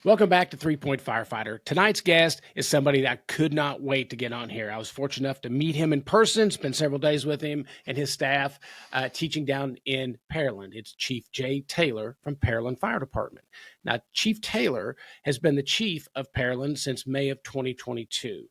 Welcome back to 3-Point Firefighter. Tonight's guest is somebody that I could not wait to get on here. I was fortunate enough to meet him in person, spend several days with him and his staff teaching down in Pearland. It's Chief J.Taylor from Pearland Fire Department. Now, Chief Taylor has been the chief of Pearland since May of 2022.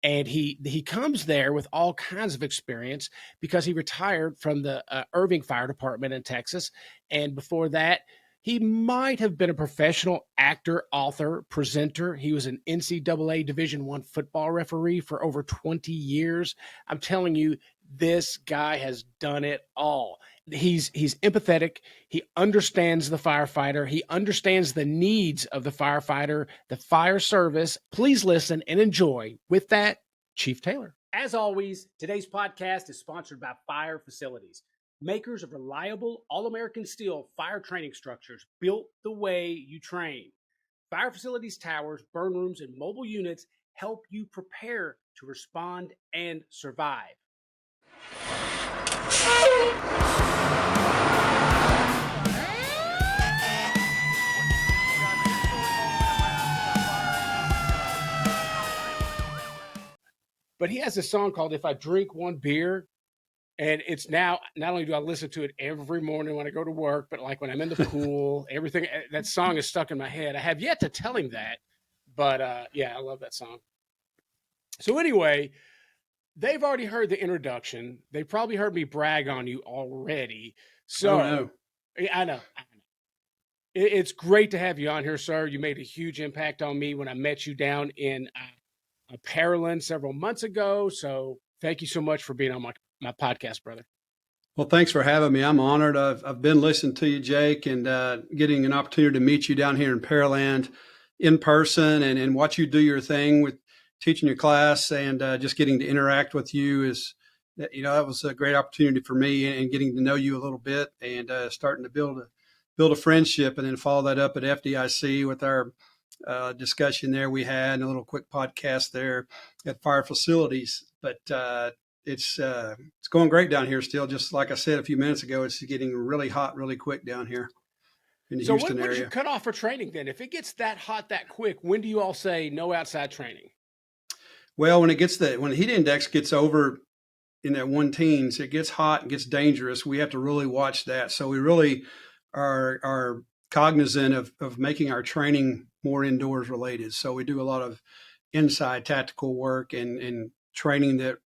And he comes there with all kinds of experience because he retired from the Irving Fire Department in Texas. And before that, he might have been a professional actor, author, presenter. He was an NCAA Division I football referee for over 20 years. I'm telling you, this guy has done it all. He's empathetic. He understands the firefighter. He understands the needs of the firefighter, the fire service. Please listen and enjoy. With that, Chief Taylor. As always, today's podcast is sponsored by Fire Facilities, makers of reliable, all-American steel fire training structures built the way you train. Fire Facilities towers, burn rooms, and mobile units help you prepare to respond and survive. But he has a song called If I Drink One Beer. And it's now, not only do I listen to it every morning when I go to work, but like when I'm in the pool, everything, that song is stuck in my head. I have yet to tell him that, but yeah, I love that song. So anyway, they've already heard the introduction. They probably heard me brag on you already. So no. I know. It's great to have you on here, sir. You made a huge impact on me when I met you down in Pearland several months ago. So thank you so much for being on my podcast, brother. Well, thanks for having me. I'm honored. I've been listening to you, Jake, and getting an opportunity to meet you down here in Pearland in person and watch you do your thing with teaching your class and just getting to interact with you is, that was a great opportunity for me and getting to know you a little bit and starting to build a friendship and then follow that up at FDIC with our discussion there we had and a little quick podcast there at Fire Facilities. But it's going great down here still. Just like I said a few minutes ago, it's getting really hot really quick down here in the Houston area. So what you cut off for training then? If it gets that hot that quick, when do you all say no outside training? Well, when the heat index gets over in that 110s, it gets hot and gets dangerous. We have to really watch that. So we really are cognizant of making our training more indoors related. So we do a lot of inside tactical work and training that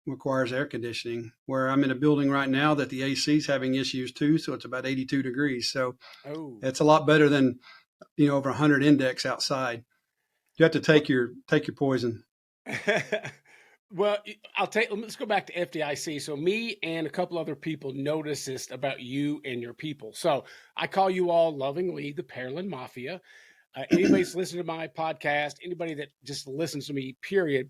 requires air conditioning, where I'm in a building right now that the AC is having issues too. So it's about 82 degrees. So It's a lot better than, over 100 index outside. You have to take your poison. Well, let's go back to FDIC. So me and a couple other people noticed this about you and your people. So I call you all lovingly the Pearland Mafia. Anybody's listening to my podcast, anybody that just listens to me, period,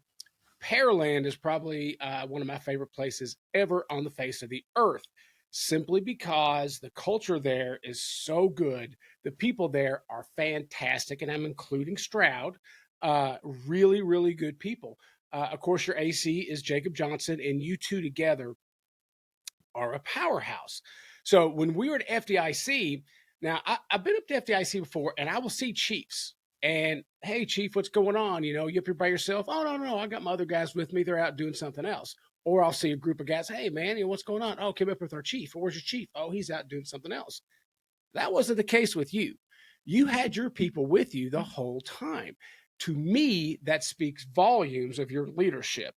Pearland is probably one of my favorite places ever on the face of the earth, simply because the culture there is so good. The people there are fantastic, and I'm including Stroud, really, really good people. Of course, your AC is Jacob Johnson, and you two together are a powerhouse. So when we were at FDIC, now I've been up to FDIC before, and I will see chiefs. And hey, chief, what's going on? You up here by yourself? Oh, no, I got my other guys with me. They're out doing something else. Or I'll see a group of guys. Hey, man, what's going on? Oh, came up with our chief. Where's your chief? Oh, he's out doing something else. That wasn't the case with you. You had your people with you the whole time. To me, that speaks volumes of your leadership.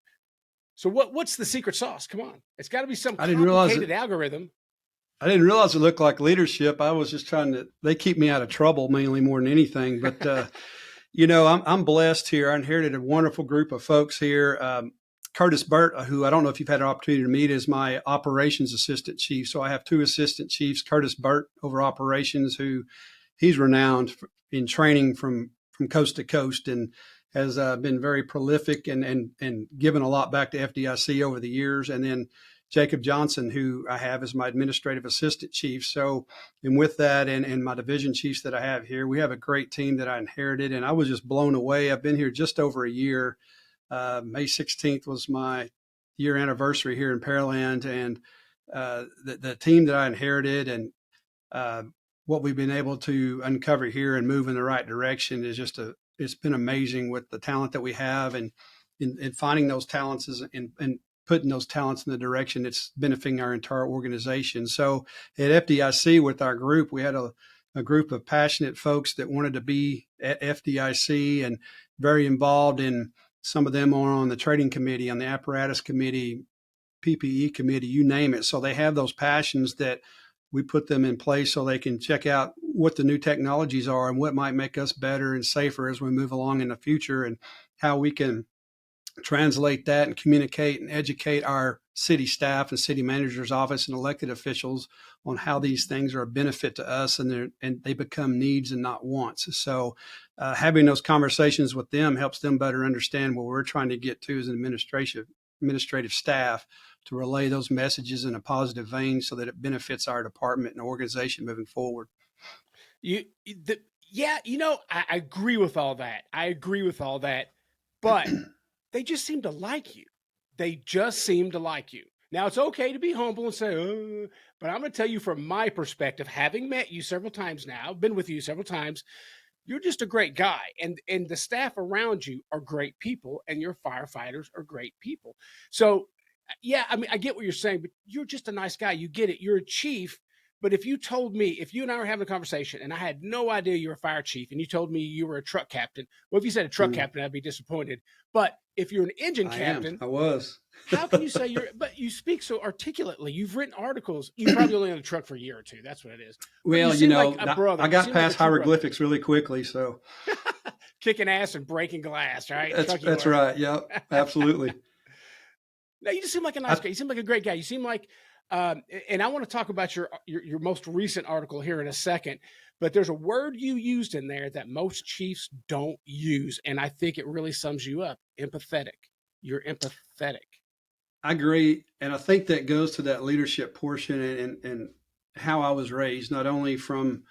So what's the secret sauce? Come on. It's got to be some complicated algorithm. I didn't realize it looked like leadership. I was just they keep me out of trouble mainly more than anything. But, I'm blessed here. I inherited a wonderful group of folks here. Curtis Burt, who I don't know if you've had an opportunity to meet, is my operations assistant chief. So I have two assistant chiefs, Curtis Burt over operations, who he's renowned in training from coast to coast and has been very prolific and given a lot back to FDIC over the years. And then Jacob Johnson, who I have as my administrative assistant chief. So, and with that and my division chiefs that I have here, we have a great team that I inherited, and I was just blown away. I've been here just over a year. May 16th was my year anniversary here in Pearland, and the team that I inherited and what we've been able to uncover here and move in the right direction is it's been amazing with the talent that we have, and in finding those talents and putting those talents in the direction that's benefiting our entire organization. So at FDIC with our group, we had a group of passionate folks that wanted to be at FDIC and very involved in. Some of them are on the trading committee, on the apparatus committee, PPE committee, you name it. So they have those passions that we put them in place so they can check out what the new technologies are and what might make us better and safer as we move along in the future, and how we can translate that and communicate and educate our city staff and city manager's office and elected officials on how these things are a benefit to us, and they become needs and not wants. So having those conversations with them helps them better understand what we're trying to get to as an administrative staff, to relay those messages in a positive vein so that it benefits our department and organization moving forward. I agree with all that. But they just seem to like you. Now, it's okay to be humble and say, oh, but I'm going to tell you from my perspective, having met you several times now, been with you several times, you're just a great guy. And the staff around you are great people, and your firefighters are great people. So, yeah, I mean, I get what you're saying, but you're just a nice guy. You get it. You're a chief. But if you and I were having a conversation and I had no idea you were a fire chief, and you told me you were a truck captain, well, if you said a truck captain, I'd be disappointed. But if you're an engine captain, I was. How can you say but you speak so articulately. You've written articles. You probably only on the truck for a year or two. That's what it is. Well, I got past hieroglyphics really quickly. So kicking ass and breaking glass, right? That's right. Yep, absolutely. No, you just seem like a nice guy. You seem like a great guy. You seem like, and I want to talk about your most recent article here in a second, but there's a word you used in there that most chiefs don't use, and I think it really sums you up. Empathetic. You're empathetic. I agree. And I think that goes to that leadership portion and how I was raised, not only from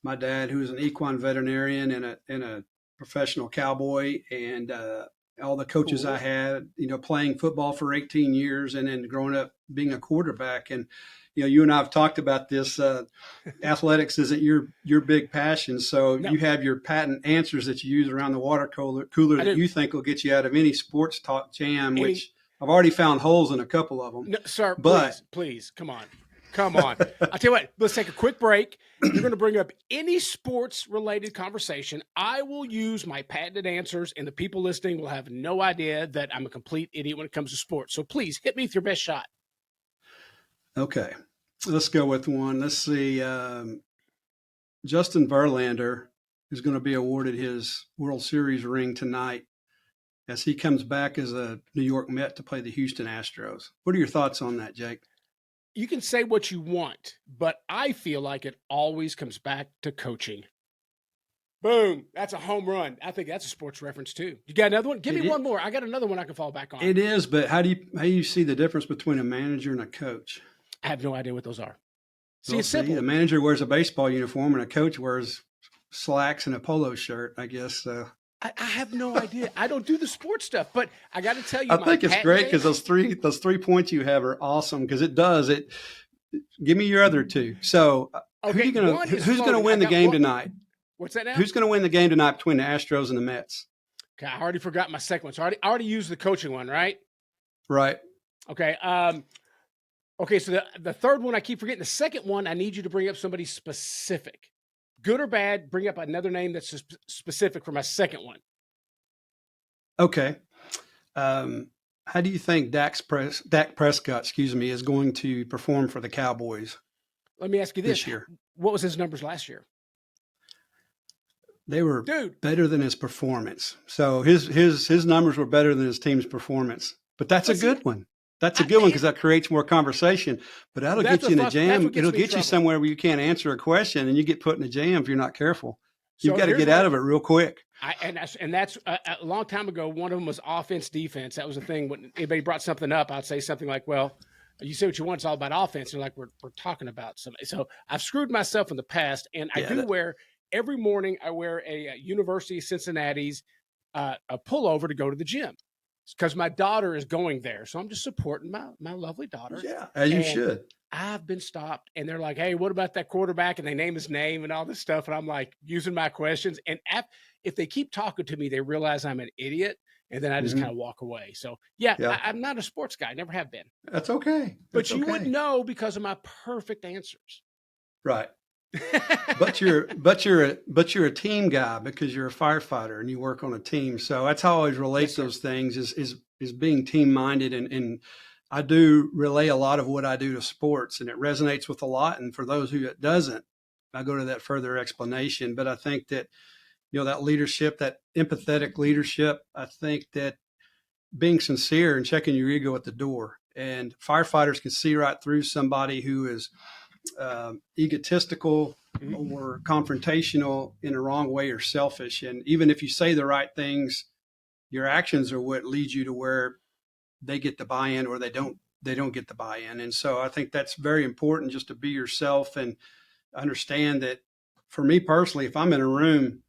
my dad, who was an equine veterinarian and a professional cowboy, and all the coaches I had, playing football for 18 years and then growing up being a quarterback. And, you and I have talked about this. Athletics isn't your big passion. So no. You have your patent answers that you use around the water cooler that you think will get you out of any sports talk jam, which I've already found holes in a couple of them. No, sir, but please, come on. I'll tell you what, let's take a quick break. You're going to bring up any sports-related conversation. I will use my patented answers, and the people listening will have no idea that I'm a complete idiot when it comes to sports. So please, hit me with your best shot. Okay. Let's go with one. Let's see. Justin Verlander is going to be awarded his World Series ring tonight as he comes back as a New York Met to play the Houston Astros. What are your thoughts on that, Jake? You can say what you want, but I feel like it always comes back to coaching. Boom. That's a home run. I think that's a sports reference too. You got another one? Give me one more. I got another one I can fall back on. It is, but how do you see the difference between a manager and a coach? I have no idea what those are. It's simple. The manager wears a baseball uniform and a coach wears slacks and a polo shirt, I guess. So I have no idea. I don't do the sports stuff, but I got to tell you, I think it's great because those three points you have are awesome because it does it. Give me your other two. So okay, who's going to win the game tonight? What's that now? Who's going to win the game tonight between the Astros and the Mets? Okay, I already forgot my second one. So I already used the coaching one, right? Right. Okay. Okay, so the third one I keep forgetting. The second one, I need you to bring up somebody specific. Good or bad, bring up another name that's specific for my second one. Okay. How do you think Dak Prescott, is going to perform for the Cowboys? Let me ask you this year. What was his numbers last year? They were better than his performance. So his numbers were better than his team's performance. But that's a good one. That's a good one because that creates more conversation. But that'll get you in a jam. It'll get you somewhere where you can't answer a question and you get put in a jam if you're not careful. You've got to get out of it real quick. And that's a long time ago. One of them was offense, defense. That was the thing. When anybody brought something up, I'd say something like, well, you say what you want. It's all about offense. And like, we're talking about something. So I've screwed myself in the past. And every morning I wear a University of Cincinnati's a pullover to go to the gym. Because my daughter is going there. So I'm just supporting my lovely daughter. Yeah, as you should. I've been stopped and they're like, "Hey, what about that quarterback?" And they name his name and all this stuff. And I'm like using my questions. And if they keep talking to me, they realize I'm an idiot. And then I just kind Hmm. of walk away. So yeah, Yeah, I'm not a sports guy. Never have been. that's okay. That's But you would okay. know because of my perfect answers. Right. But you're a team guy because you're a firefighter and you work on a team. So that's how I always Yes, relate sir. those things is being team minded, and I do relay a lot of what I do to sports, and it resonates with a lot. And for those who it doesn't, I go to that further explanation. But I think that that leadership, that empathetic leadership, I think that being sincere and checking your ego at the door. And firefighters can see right through somebody who is egotistical Mhm. or confrontational in a wrong way or selfish. And even if you say the right things, your actions are what leads you to where they get the buy-in or they don't get the buy-in. And so I think that's very important, just to be yourself and understand that. For me personally, if I'm in a room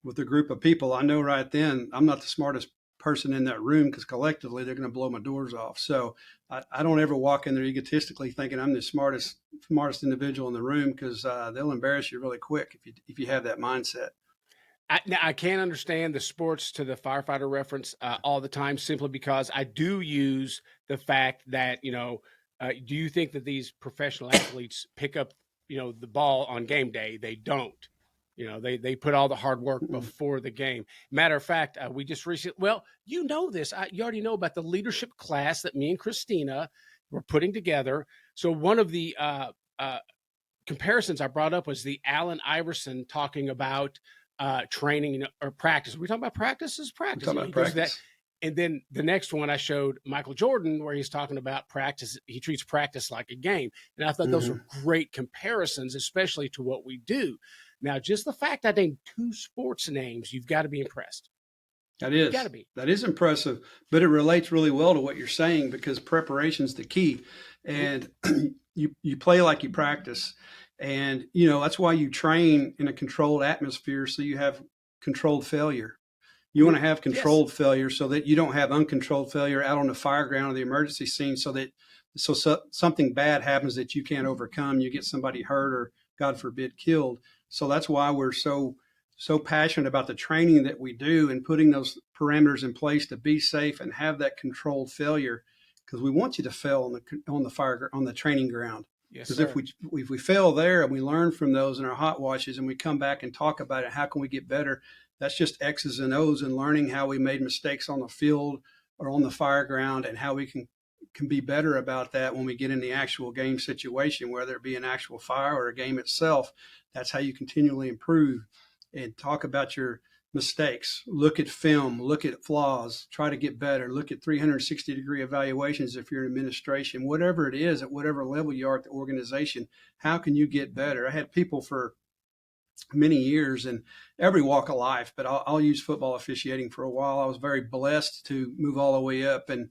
with a group of people, I know right then I'm not the smartest person in that room because collectively they're going to blow my doors off. So I don't ever walk in there egotistically thinking I'm the smartest individual in the room, because they'll embarrass you really quick if you have that mindset. Now I can understand the sports to the firefighter reference all the time, simply because I do use the fact that, do you think that these professional athletes pick up, the ball on game day? They don't. They put all the hard work Mm-mm. before the game. Matter of fact, we just recently, well, you know this, you already know about the leadership class that me and Christina were putting together. So one of the comparisons I brought up was the Allen Iverson talking about training or practice. Are we talking about practice? Is I'm practice? talking Yeah, about he goes that. practice. And then the next one I showed Michael Jordan, where he's talking about practice. He treats practice like a game. And I thought those were Mm-hmm. great comparisons, especially to what we do. Now, just the fact I named two sports names, you've got to be impressed. That You've got to is be. that is impressive, but it relates really well to what you're saying because preparation's the key, Mhm. and you play like you practice, and that's why you train in a controlled atmosphere so you have controlled failure. You want Mhm. to have Yes. controlled failure so that you don't have uncontrolled failure out on the fire ground or the emergency scene, so something bad happens that you can't overcome. You get somebody hurt or, God forbid, killed. So that's why we're so passionate about the training that we do and putting those parameters in place to be safe and have that controlled failure, because we want you to fail on the training ground. Yes, Because if sir. we fail there and we learn from those in our hot washes and we come back and talk about it, how can we get better? That's just X's and O's and learning how we made mistakes on the field or on the fire ground, and how we can be better about that when we get in the actual game situation, whether it be an actual fire or a game itself. That's how you continually improve and talk about your mistakes. Look at film, look at flaws, try to get better. Look at 360-degree evaluations if you're in administration, whatever it is, at whatever level you are at the organization. How can you get better? I had people for many years in every walk of life, but I'll use football officiating for a while. I was very blessed to move all the way up and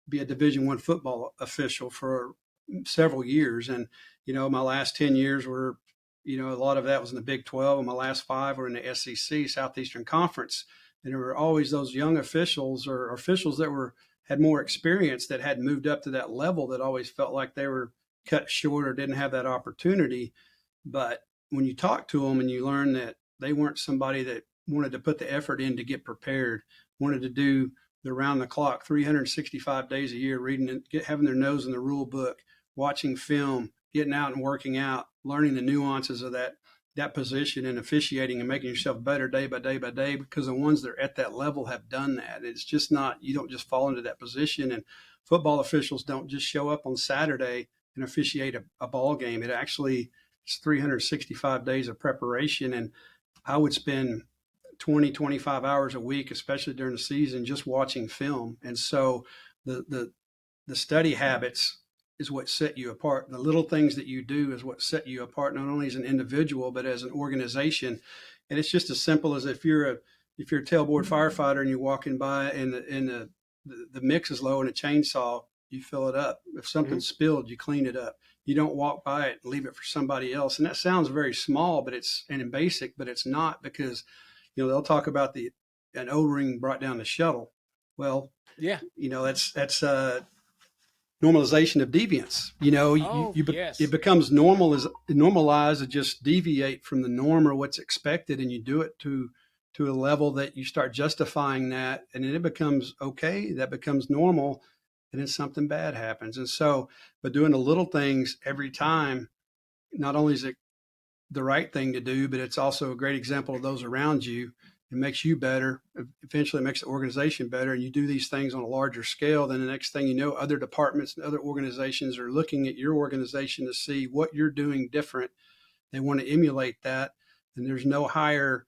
be a Division I football official for several years. And my last 10 years were, a lot of that was in the Big 12, and my last 5 were in the SEC, Southeastern Conference. And there were always those young officials or officials that had more experience that had moved up to that level that always felt like they were cut short or didn't have that opportunity. But when you talk to them and you learn that they weren't somebody that wanted to put the effort in to get prepared, wanted to do the round the clock 365 days a year, reading and having their nose in the rule book, watching film, getting out and working out, learning the nuances of that position and officiating and making yourself better day by day by day, because the ones that are at that level have done that. It's just not, you don't just fall into that position. And football officials don't just show up on Saturday and officiate a ball game. It's 365 days of preparation. And I would spend 20, 25 hours a week, especially during the season, just watching film. And so the study habits is what set you apart. The little things that you do is what set you apart, not only as an individual, but as an organization. And it's just as simple as if you're a tailboard firefighter and you're walking by and the mix is low and a chainsaw, you fill it up. If Mhm. something's spilled, you clean it up. You don't walk by it and leave it for somebody else. And that sounds very small, but it's and basic, but it's not, because they'll talk about an O-ring brought down the shuttle. Well, Yeah. that's normalization of deviance. You know, Oh, it yes. becomes normalized to just deviate from the norm or what's expected, and you do it to a level that you start justifying that, and then it becomes okay. That becomes normal, and then something bad happens. And so, but doing the little things every time, not only is it the right thing to do, but it's also a great example of those around you. It makes you better. Eventually, it makes the organization better. And you do these things on a larger scale. Then the next thing you know, other departments and other organizations are looking at your organization to see what you're doing different. They want to emulate that. And there's no higher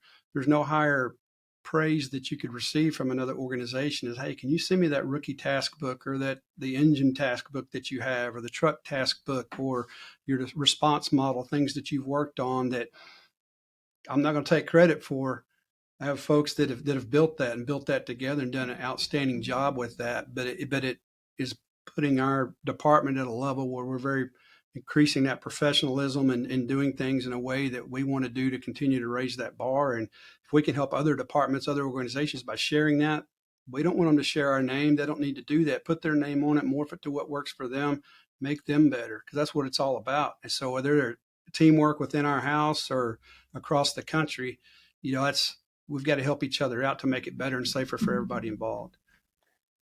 praise that you could receive from another organization is, hey, can you send me that rookie task book or that the engine task book that you have or the truck task book or your response model, things that you've worked on that I'm not going to take credit for. I have folks that have built that and built that together and done an outstanding job with that. But it is putting our department at a level where we're very increasing that professionalism and doing things in a way that we want to do to continue to raise that bar. And if we can help other departments, other organizations by sharing that, we don't want them to share our name. They don't need to do that. Put their name on it, morph it to what works for them, make them better, because that's what it's all about. And so whether they're teamwork within our house or across the country, that's we've got to help each other out to make it better and safer for everybody involved.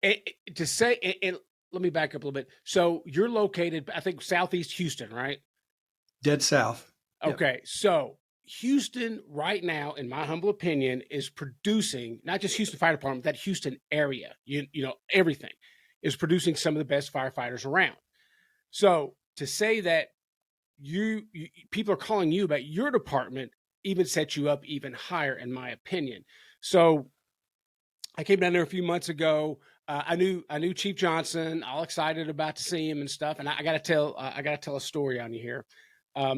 To say, and let me back up a little bit. So you're located, I think, southeast Houston, right? Dead south. Yep. Okay. So Houston, right now, in my humble opinion, is producing not just Houston Fire Department, that Houston area, everything is producing some of the best firefighters around. So to say that you people are calling you about your department even sets you up even higher, in my opinion. So I came down there a few months ago. I knew Chief Johnson, all excited about to see him and stuff. And I got to tell a story on you here.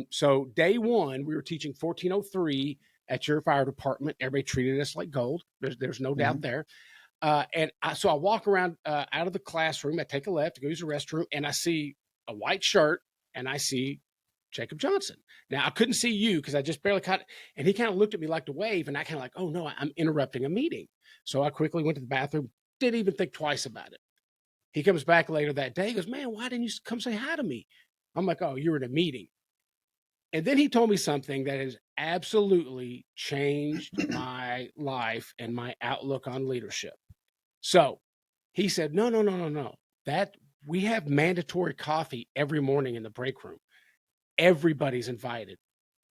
So day one, we were teaching 1403 at your fire department. Everybody treated us like gold. There's no doubt there. So I walk around out of the classroom. I take a left to go use the restroom, and I see a white shirt, and I see Jacob Johnson. Now I couldn't see you because I just barely caught it. And he kind of looked at me like to wave, and I kind of like, oh no, I'm interrupting a meeting. So I quickly went to the bathroom, didn't even think twice about it. He comes back later that day. He goes, man, why didn't you come say hi to me? I'm like, oh, you were in a meeting. And then he told me something that has absolutely changed my life and my outlook on leadership. So he said, no. That we have mandatory coffee every morning in the break room. Everybody's invited.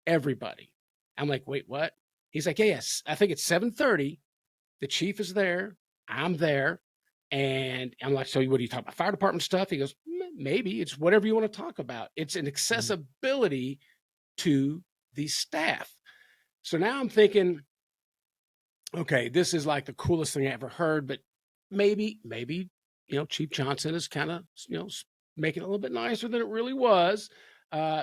Everybody. I'm like, wait, what? He's like, yes, I think it's 7:30. The chief is there. I'm there. And I'm like, so what do you talk about? Fire department stuff? He goes, maybe. It's whatever you want to talk about. It's an accessibility to the staff. So now I'm thinking, okay, this is like the coolest thing I ever heard, but maybe, Chief Johnson is kind of, making it a little bit nicer than it really was.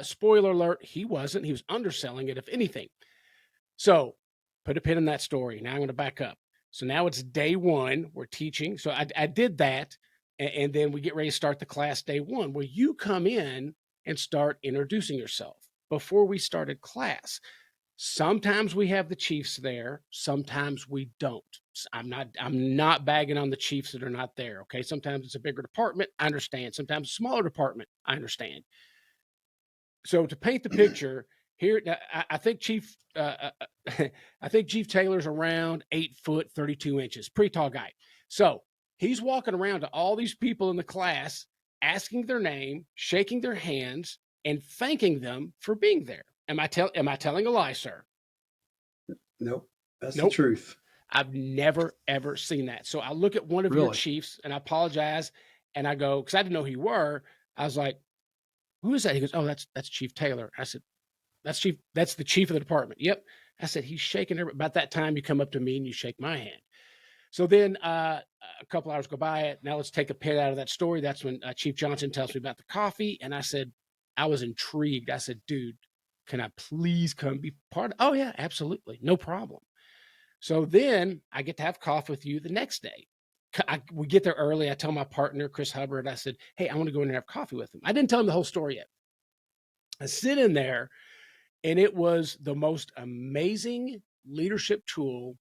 Spoiler alert, he wasn't. He was underselling it, if anything. So put a pin in that story. Now I'm going to back up. So now it's day one. We're teaching. So I did that. And then we get ready to start the class day one, where you come in and start introducing yourself before we started class. Sometimes we have the chiefs there. Sometimes we don't. I'm not bagging on the chiefs that are not there. Okay. Sometimes it's a bigger department. I understand. Sometimes a smaller department. I understand. So to paint the picture here, I think I think Chief.Taylor's around 8 foot 32 inches, pretty tall guy. So he's walking around to all these people in the class, asking their name, shaking their hands, and thanking them for being there. Am I telling a lie, sir? Nope. That's the Nope. truth. I've never, ever seen that. So I look at one of your Really? chiefs and I apologize. And I go, because I didn't know who you were. I was like, who is that? He goes, oh, that's Chief.Taylor. I said, that's the chief of the department. Yep. I said, he's shaking everybody. About that time, you come up to me and you shake my hand. So then a couple hours go by. Now let's take a pin out of that story. That's when Chief Johnson tells me about the coffee. And I said, I was intrigued. I said, dude, can I please come be part of? Oh yeah, absolutely. No problem. So then I get to have coffee with you the next day. We get there early. I tell my partner, Chris Hubbard, I said, hey, I want to go in and have coffee with him. I didn't tell him the whole story yet. I sit in there, and it was the most amazing leadership tool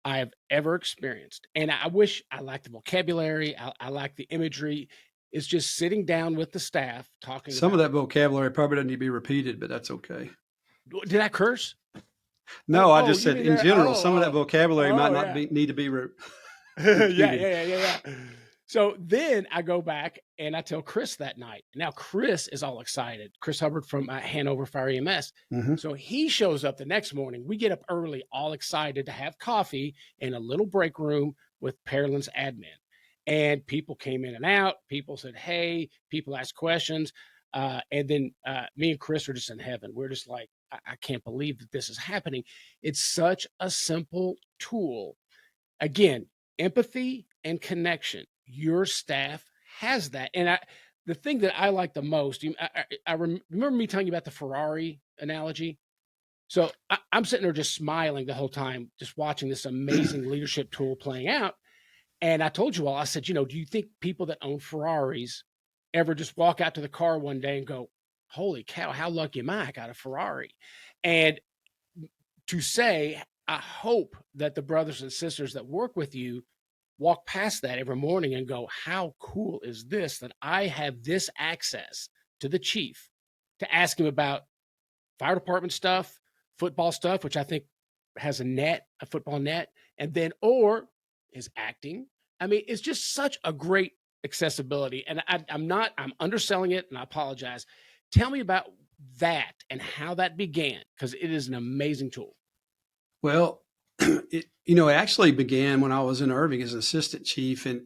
I have ever experienced. And I wish I liked the vocabulary. I like the imagery. is just sitting down with the staff talking Some of about, that vocabulary probably doesn't need to be repeated, but that's okay. did I curse? No, I Oh, just you said mean in that? general, some of that vocabulary might not Yeah. need to be Yeah, yeah, repeated. yeah, yeah, yeah. So then I go back and I tell Chris that night. Now Chris is all excited. Chris Hubbard from Hanover Fire EMS. Hmm. So he shows up the next morning. We get up early, all excited to have coffee in a little break room with Pearland's admin. And people came in and out. People said, hey, people asked questions. And then me and Chris are just in heaven. We're just like, I can't believe that this is happening. It's such a simple tool. Again, empathy and connection. Your staff has that. And the thing that I like the most, remember me telling you about the Ferrari analogy. So I'm sitting there just smiling the whole time, just watching this amazing leadership tool playing out. And I told you all, I said, do you think people that own Ferraris ever just walk out to the car one day and go, holy cow, how lucky am I got a Ferrari? And to say, I hope that the brothers and sisters that work with you walk past that every morning and go, how cool is this that I have this access to the chief to ask him about fire department stuff, football stuff, which I think has a football net, and then, or his acting. I mean, it's just such a great accessibility. And I'm underselling it, and I apologize. Tell me about that and how that began, because it is an amazing tool. Well, it actually began when I was in Irving as an assistant chief, and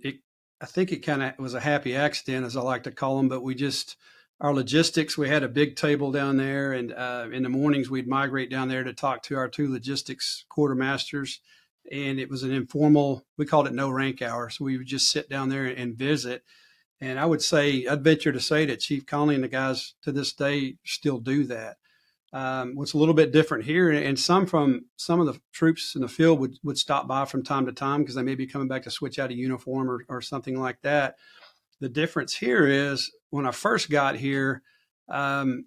I think it kind of was a happy accident, as I like to call them. But our logistics, we had a big table down there, and in the mornings we'd migrate down there to talk to our two logistics quartermasters, and it was an informal. We called it no rank hour, so we would just sit down there and visit. And I'd venture to say that Chief Conley and the guys to this day still do that. What's a little bit different here, and some of the troops in the field would stop by from time to time because they may be coming back to switch out a uniform or something like that. The difference here is when I first got here, um,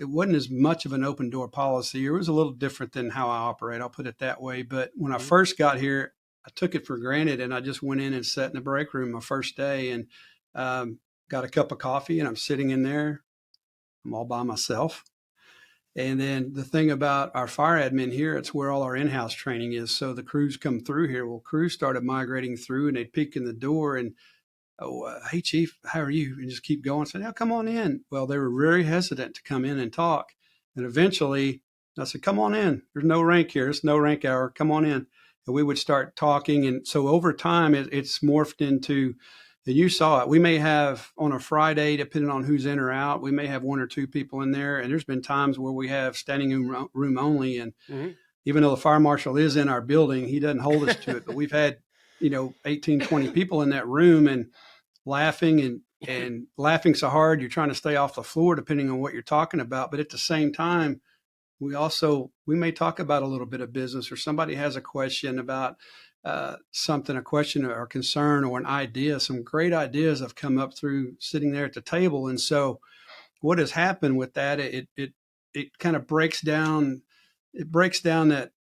it wasn't as much of an open door policy. It was a little different than how I operate. I'll put it that way. But when I first got here, I took it for granted, and I just went in and sat in the break room my first day and got a cup of coffee, and I'm sitting in there. I'm all by myself. And then the thing about our fire admin here, it's where all our in-house training is. So the crews come through here. Well, crews started migrating through, and they'd peek in the door and, hey, Chief, how are you? And just keep going. Say, now come on in. Well, they were very hesitant to come in and talk. And eventually I said, come on in. There's no rank here. It's no rank hour. Come on in. And we would start talking. And so over time, it's morphed into, and you saw it. We may have on a Friday, depending on who's in or out, we may have one or two people in there. And there's been times where we have standing room only. And even though the fire marshal is in our building, he doesn't hold us to it. But we've had, 18, 20 people in that room and laughing and laughing so hard you're trying to stay off the floor, depending on what you're talking about. But at the same time, we may talk about a little bit of business, or somebody has a question about something, a question or a concern or an idea. Some great ideas have come up through sitting there at the table. And so what has happened with that, it kind of breaks down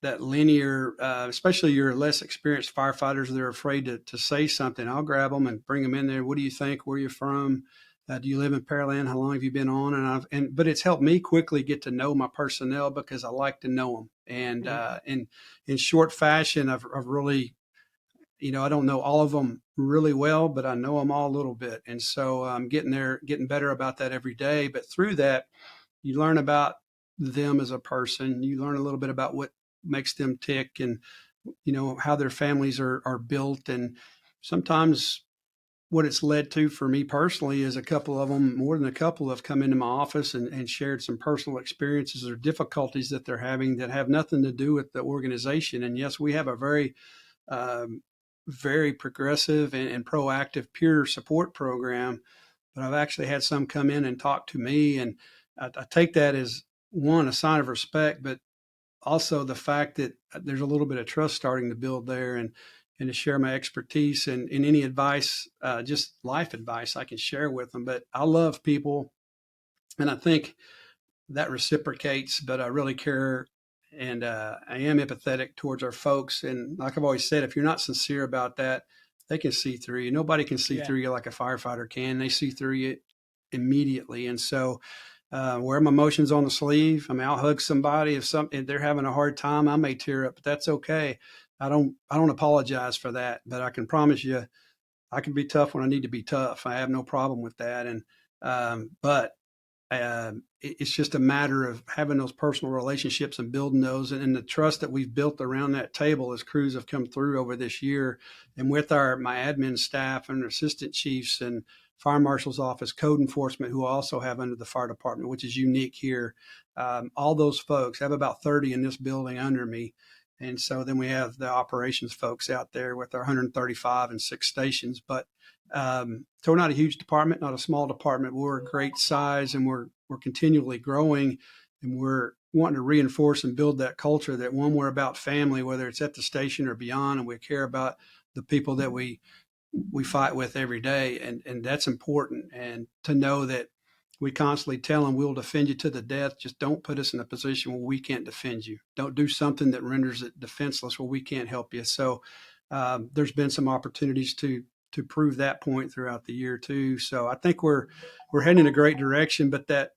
that linear, especially your less experienced firefighters. They're afraid to say something. I'll grab them and bring them in there. What do you think? Where are you from? Do you live in Pearland? How long have you been on? But it's helped me quickly get to know my personnel because I like to know them. And in short fashion, I've really, I don't know all of them really well, but I know them all a little bit. And so I'm getting better about that every day. But through that, you learn about them as a person. You learn a little bit about what makes them tick and, how their families are built. And sometimes what it's led to for me personally is a couple of them, more than a couple, have come into my office and shared some personal experiences or difficulties that they're having that have nothing to do with the organization. And yes, we have a um, very progressive and proactive peer support program, but I've actually had some come in and talk to me. And I take that as one, a sign of respect, but also the fact that there's a little bit of trust starting to build there, and to share my expertise and any advice, just life advice I can share with them. But I love people, and I think that reciprocates, but I really care, and I am empathetic towards our folks. And like I've always said, if you're not sincere about that, they can see through you. Nobody can see Yeah. through you like a firefighter can. They see through you immediately. And so, wear my emotions on the sleeve. I mean, I'll hug somebody if they're having a hard time. I may tear up, but that's okay. I don't apologize for that. But I can promise you, I can be tough when I need to be tough. I have no problem with that. And but it's just a matter of having those personal relationships and building those, and the trust that we've built around that table as crews have come through over this year, and with my admin staff and assistant chiefs and fire marshal's office, code enforcement, who I also have under the fire department, which is unique here. All those folks, I have about 30 in this building under me. And so then we have the operations folks out there with our 135 and 6 stations. But so we're not a huge department, not a small department. We're a great size, and we're continually growing, and we're wanting to reinforce and build that culture that, one, we're about family, whether it's at the station or beyond, and we care about the people that we fight with every day, and that's important. And to know that we constantly tell them, we'll defend you to the death. Just don't put us in a position where we can't defend you. Don't do something that renders it defenseless where we can't help you. So there's been some opportunities to prove that point throughout the year too. So I think we're heading in a great direction. But that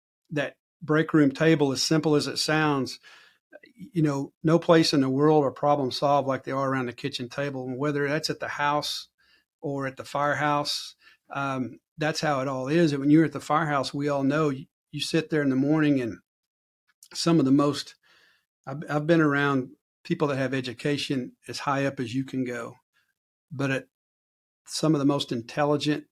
break room table, as simple as it sounds, no place in the world are problem solved like they are around the kitchen table. And whether that's at the house or at the firehouse, that's how it all is. And when you're at the firehouse, we all know you sit there in the morning, and some of the most, I've been around people that have education as high up as you can go, but at some of the most intelligent,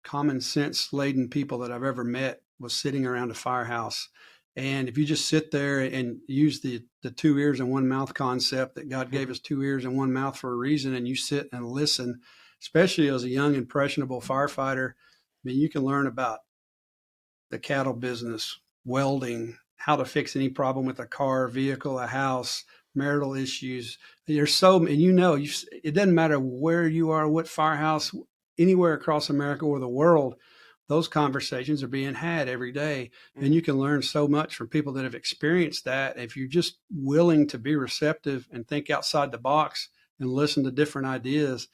common sense laden people that I've ever met was sitting around a firehouse. And if you just sit there and use the 2 ears and 1 mouth concept, that God gave us 2 ears and 1 mouth for a reason, and you sit and listen, especially as a young, impressionable firefighter, I mean, you can learn about the cattle business, welding, how to fix any problem with a car, vehicle, a house, marital issues. There's and it doesn't matter where you are, what firehouse, anywhere across America or the world, those conversations are being had every day. And you can learn so much from people that have experienced that. If you're just willing to be receptive and think outside the box and listen to different ideas,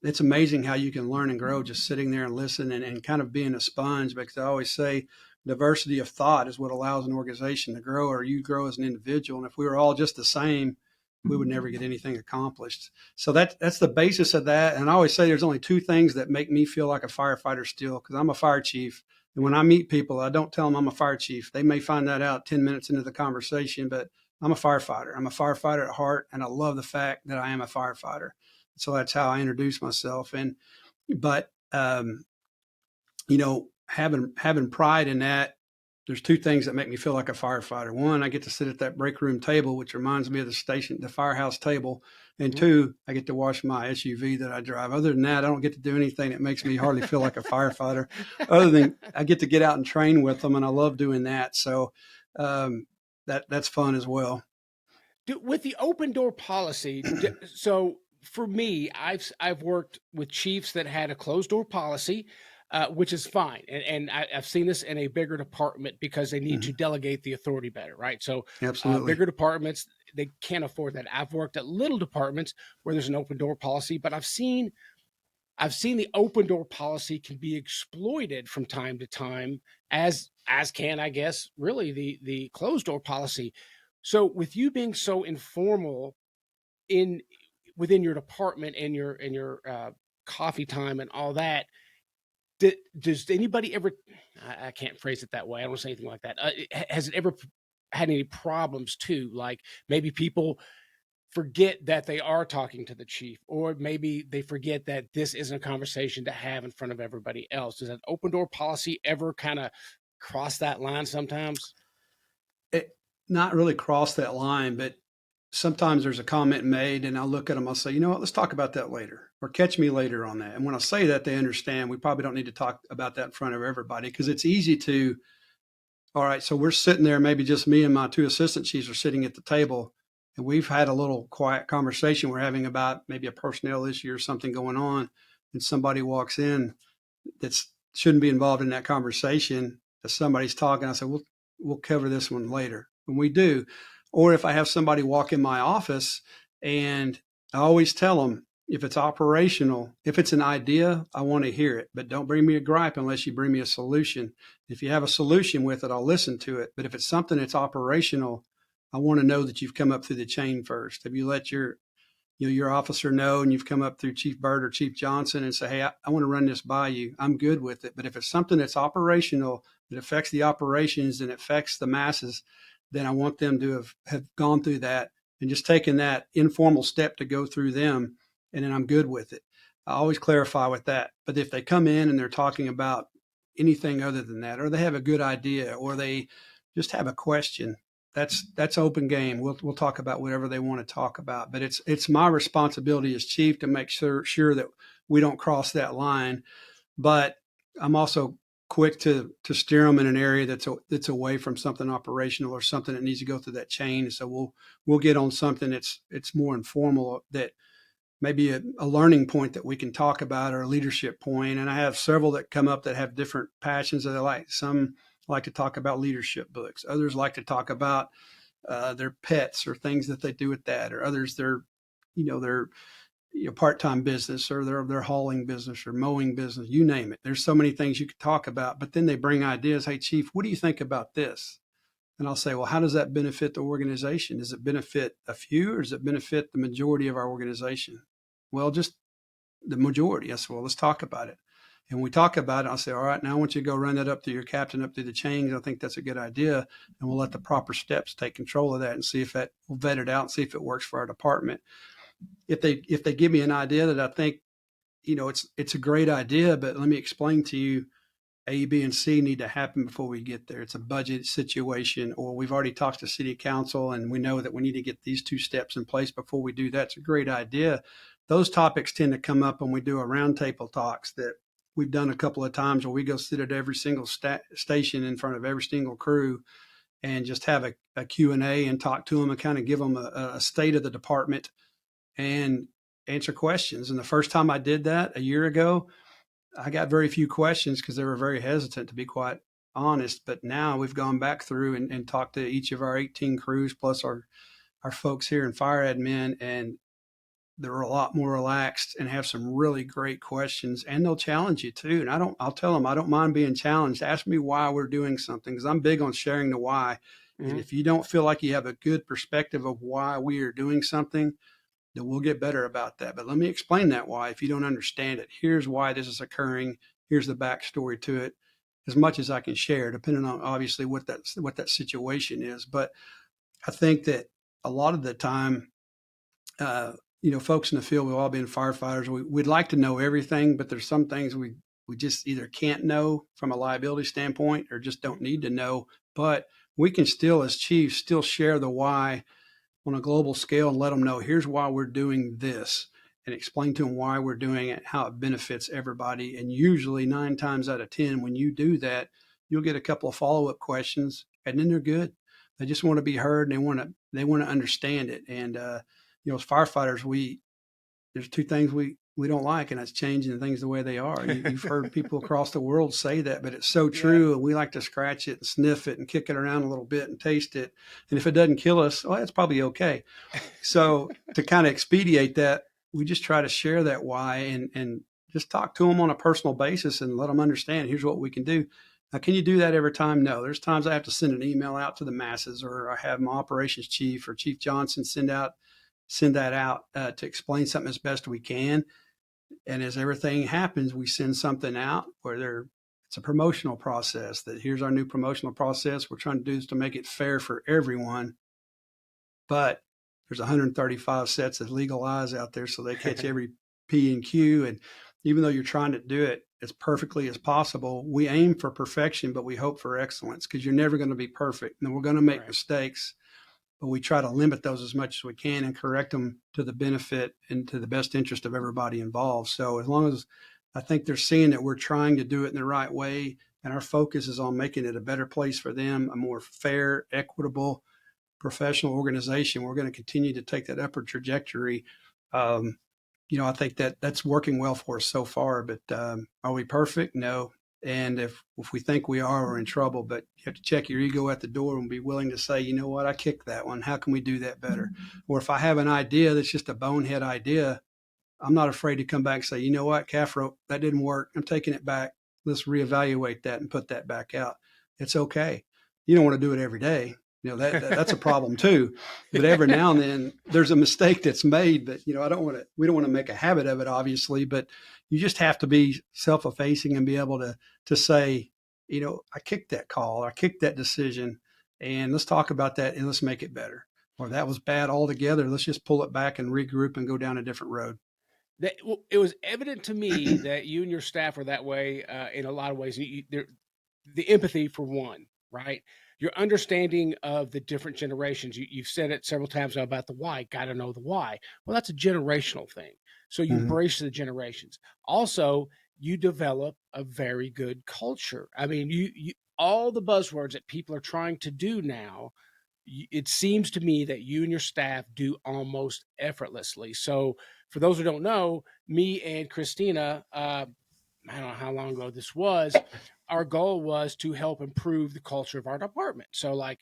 it's amazing how you can learn and grow just sitting there and listen and kind of being a sponge. Because I always say diversity of thought is what allows an organization to grow, or you grow as an individual. And if we were all just the same, we would never get anything accomplished. So that's the basis of that. And I always say there's only 2 things that make me feel like a firefighter still, because I'm a fire chief. And when I meet people, I don't tell them I'm a fire chief. They may find that out 10 minutes into the conversation, but I'm a firefighter. I'm a firefighter at heart, and I love the fact that I am a firefighter. So that's how I introduce myself. But having pride in that, there's 2 things that make me feel like a firefighter. 1, I get to sit at that break room table, which reminds me of the firehouse table. And 2, I get to wash my SUV that I drive. Other than that, I don't get to do anything that makes me hardly feel like a firefighter, other than I get to get out and train with them, and I love doing that. So that's fun as well. With the open door policy, so for me, I've worked with chiefs that had a closed door policy, which is fine, and I've seen this in a bigger department because they need to delegate the authority better, right? So Absolutely. bigger departments, they can't afford that. I've worked at little departments where there's an open door policy, but I've seen the open door policy can be exploited from time to time, as can, I guess, really the closed door policy. So with you being so informal in within your department and your coffee time and all that, does anybody ever? I can't phrase it that way. I don't say anything like that. Has it ever had any problems too? Like maybe people forget that they are talking to the chief, or maybe they forget that this isn't a conversation to have in front of everybody else. Does that open door policy ever kind of cross that line sometimes? It not really cross that line, but sometimes there's a comment made, and I'll look at them. I'll say, you know what, let's talk about that later, or catch me later on that. And when I say that, they understand we probably don't need to talk about that in front of everybody, because it's easy to, all right, so we're sitting there, maybe just me and my 2 assistant chiefs are sitting at the table, and we've had a little quiet conversation we're having about maybe a personnel issue or something going on, and somebody walks in that shouldn't be involved in that conversation. As somebody's talking, I say, we'll cover this one later. And we do. Or if I have somebody walk in my office, and I always tell them, If it's operational, if it's an idea, I want to hear it, but don't bring me a gripe unless you bring me a solution. If you have a solution with it, I'll listen to it. But if it's something that's operational, I want to know that you've come up through the chain first. Have you let your officer know, and you've come up through Chief Byrd or Chief Johnson and say, hey, I want to run this by you. I'm good with it. But if it's something that's operational, that affects the operations and affects the masses, then I want them to have gone through that and just taken that informal step to go through them. And then I'm good with it. I always clarify with that. But if they come in and they're talking about anything other than that, or they have a good idea, or they just have a question, that's open game. We'll talk about whatever they want to talk about, but it's my responsibility as chief to make sure that we don't cross that line. But I'm also quick to steer them in an area that's away from something operational or something that needs to go through that chain. So we'll get on something it's more informal, that maybe a learning point that we can talk about, or a leadership point. And I have several that come up that have different passions that they like. Some like to talk about leadership books. Others like to talk about their pets or things that they do with that, or others their part-time business, or their hauling business or mowing business, you name it. There's so many things you could talk about, but then they bring ideas. Hey, Chief, what do you think about this? And I'll say, well, how does that benefit the organization? Does it benefit a few, or does it benefit the majority of our organization? Well, just the majority. I said, well, let's talk about it. And we talk about it. I'll say, all right, now I want you to go run that up to your captain, up through the chains. I think that's a good idea. And we'll let the proper steps take control of that and see if that we'll vet it out and see if it works for our department. If they give me an idea that I think, it's a great idea, but let me explain to you, A, B, and C need to happen before we get there. It's a budget situation, or we've already talked to city council and we know that we need to get these 2 steps in place before we do that. It's a great idea. Those topics tend to come up when we do a roundtable talks that we've done a couple of times, where we go sit at every single station in front of every single crew and just have a Q&A and talk to them and kind of give them a state of the department and answer questions. And the first time I did that a year ago, I got very few questions because they were very hesitant, to be quite honest. But now we've gone back through and talked to each of our 18 crews plus our folks here in fire admin, and they're a lot more relaxed and have some really great questions, and they'll challenge you too. And I'll tell them, I don't mind being challenged. Ask me why we're doing something, because I'm big on sharing the why. Mm-hmm. And if you don't feel like you have a good perspective of why we are doing something, then we'll get better about that. But let me explain that why. If you don't understand it, here's why this is occurring. Here's the backstory to it, as much as I can share, depending on obviously what that situation is. But I think that a lot of the time, folks in the field, we've all been firefighters. We'd like to know everything, but there's some things we just either can't know from a liability standpoint, or just don't need to know. But we can still, as chiefs, still share the why on a global scale and let them know, here's why we're doing this, and explain to them why we're doing it, how it benefits everybody. And usually 9 times out of 10, when you do that, you'll get a couple of follow-up questions, and then they're good. They just want to be heard, and they want to understand it. And as firefighters, there's 2 things we don't like, and that's changing things the way they are. You've heard people across the world say that, but it's so true. Yeah. And we like to scratch it and sniff it and kick it around a little bit and taste it. And if it doesn't kill us, well, that's probably okay. So to kind of expedite that, we just try to share that why and just talk to them on a personal basis and let them understand, here's what we can do. Now, can you do that every time? No. There's times I have to send an email out to the masses, or I have my operations chief or Chief Johnson send that out to explain something as best we can. And as everything happens, we send something out where it's a promotional process, that here's our new promotional process. We're trying to do this to make it fair for everyone. But there's 135 sets of legal eyes out there, so they catch every P and Q. And even though you're trying to do it as perfectly as possible, we aim for perfection, but we hope for excellence, because you're never going to be perfect. And we're going to make mistakes, but we try to limit those as much as we can and correct them to the benefit and to the best interest of everybody involved. So as long as I think they're seeing that we're trying to do it in the right way, and our focus is on making it a better place for them, a more fair, equitable, professional organization, we're going to continue to take that upward trajectory. I think that's working well for us so far, but are we perfect? No. And if we think we are, we're in trouble. But you have to check your ego at the door and be willing to say, you know what, I kicked that one. How can we do that better? Or if I have an idea that's just a bonehead idea, I'm not afraid to come back and say, you know what, calf rope, that didn't work. I'm taking it back. Let's reevaluate that and put that back out. It's okay. You don't want to do it every day. That's a problem too. But every now and then there's a mistake that's made. But we don't want to make a habit of it, obviously. But you just have to be self-effacing and be able to say, I kicked that call, I kicked that decision, and let's talk about that and let's make it better. Or that was bad altogether. Let's just pull it back and regroup and go down a different road. It was evident to me that you and your staff were that way in a lot of ways. The empathy for one, right? Your understanding of the different generations. You've said it several times about the why. Got to know the why. Well, that's a generational thing. So you embrace the generations. Also, you develop a very good culture. I mean, you all the buzzwords that people are trying to do now, it seems to me that you and your staff do almost effortlessly. So, for those who don't know, me and Christina, I don't know how long ago this was, our goal was to help improve the culture of our department. So, like,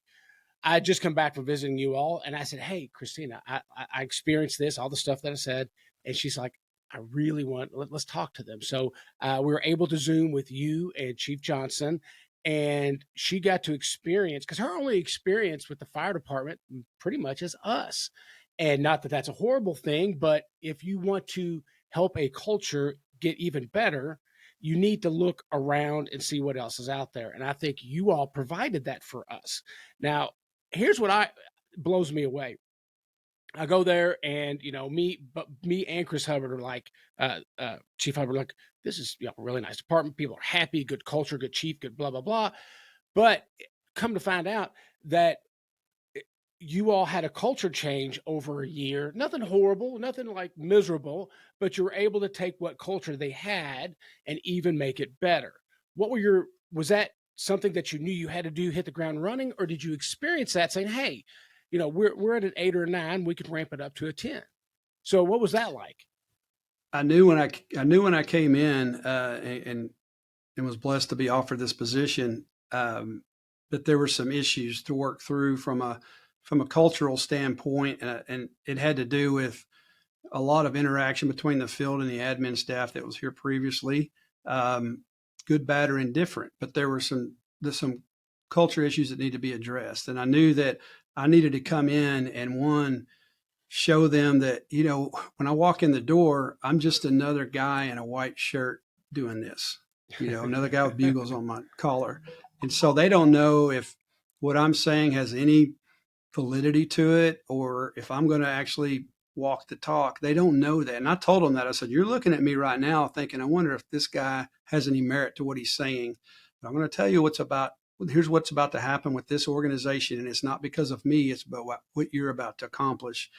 I just come back from visiting you all, and I said, "Hey, Christina, I experienced this, all the stuff that I said," and she's like, "I really let's talk to them." So we were able to Zoom with you and Chief Johnson, and she got to experience, because her only experience with the fire department pretty much is us, and not that that's a horrible thing, but if you want to help a culture get even better, you need to look around and see what else is out there. And I think you all provided that for us. Now, here's what blows me away. I go there, and me and Chris Hubbard are like, Chief Hubbard, like, this is a really nice department. People are happy, good culture, good chief, good blah blah blah. But come to find out that you all had a culture change over a year. Nothing horrible, nothing like miserable, but you were able to take what culture they had and even make it better. Was that something that you knew you had to do, hit the ground running, or did you experience that saying, hey, we're at an 8 or a 9, we could ramp it up to a 10? So what was that like? I knew when I came in and was blessed to be offered this position, that there were some issues to work through from a cultural standpoint, and it had to do with a lot of interaction between the field and the admin staff that was here previously, good, bad, or indifferent. But there's some culture issues that need to be addressed, and I knew that I needed to come in and show them that when I walk in the door, I'm just another guy in a white shirt doing this. Another guy with bugles on my collar, and so they don't know if what I'm saying has any validity to it, or if I'm going to actually walk the talk. They don't know that. And I told them that. I said, you're looking at me right now thinking, I wonder if this guy has any merit to what he's saying. But I'm going to tell you here's what's about to happen with this organization. And it's not because of me. It's about what you're about to accomplish.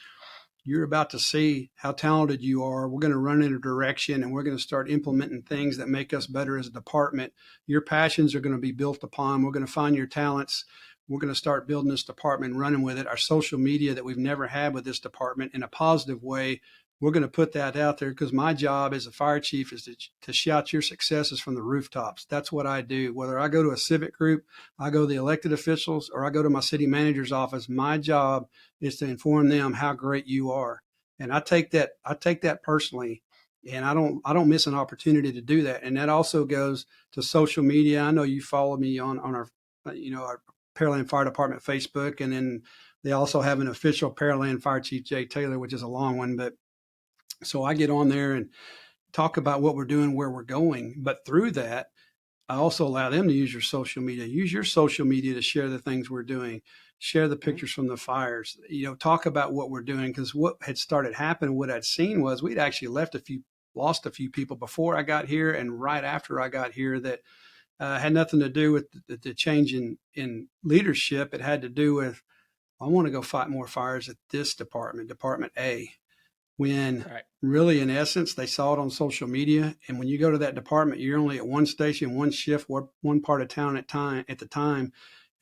You're about to see how talented you are. We're going to run in a direction, and we're going to start implementing things that make us better as a department. Your passions are going to be built upon. We're going to find your talents. We're going to start building this department and running with it. Our social media that we've never had with this department in a positive way, we're going to put that out there, because my job as a fire chief is to shout your successes from the rooftops. That's what I do. Whether I go to a civic group, I go to the elected officials, or I go to my city manager's office, my job is to inform them how great you are. And I take that personally, and I don't miss an opportunity to do that. And that also goes to social media. I know you follow me on our our Pearland Fire Department Facebook, and then they also have an official Pearland Fire ChiefJ.Taylor, which is a long one. But so I get on there and talk about what we're doing, where we're going. But through that, I also allow them to use your social media. Use your social media to share the things we're doing, share the pictures from the fires, talk about what we're doing. Because what had started happening, what I'd seen was we'd actually lost a few people before I got here and right after I got here that had nothing to do with the change in leadership. It had to do with, I want to go fight more fires at this department, Department A, when really, in essence, they saw it on social media. And when you go to that department, you're only at one station, one shift, one part of town at the time,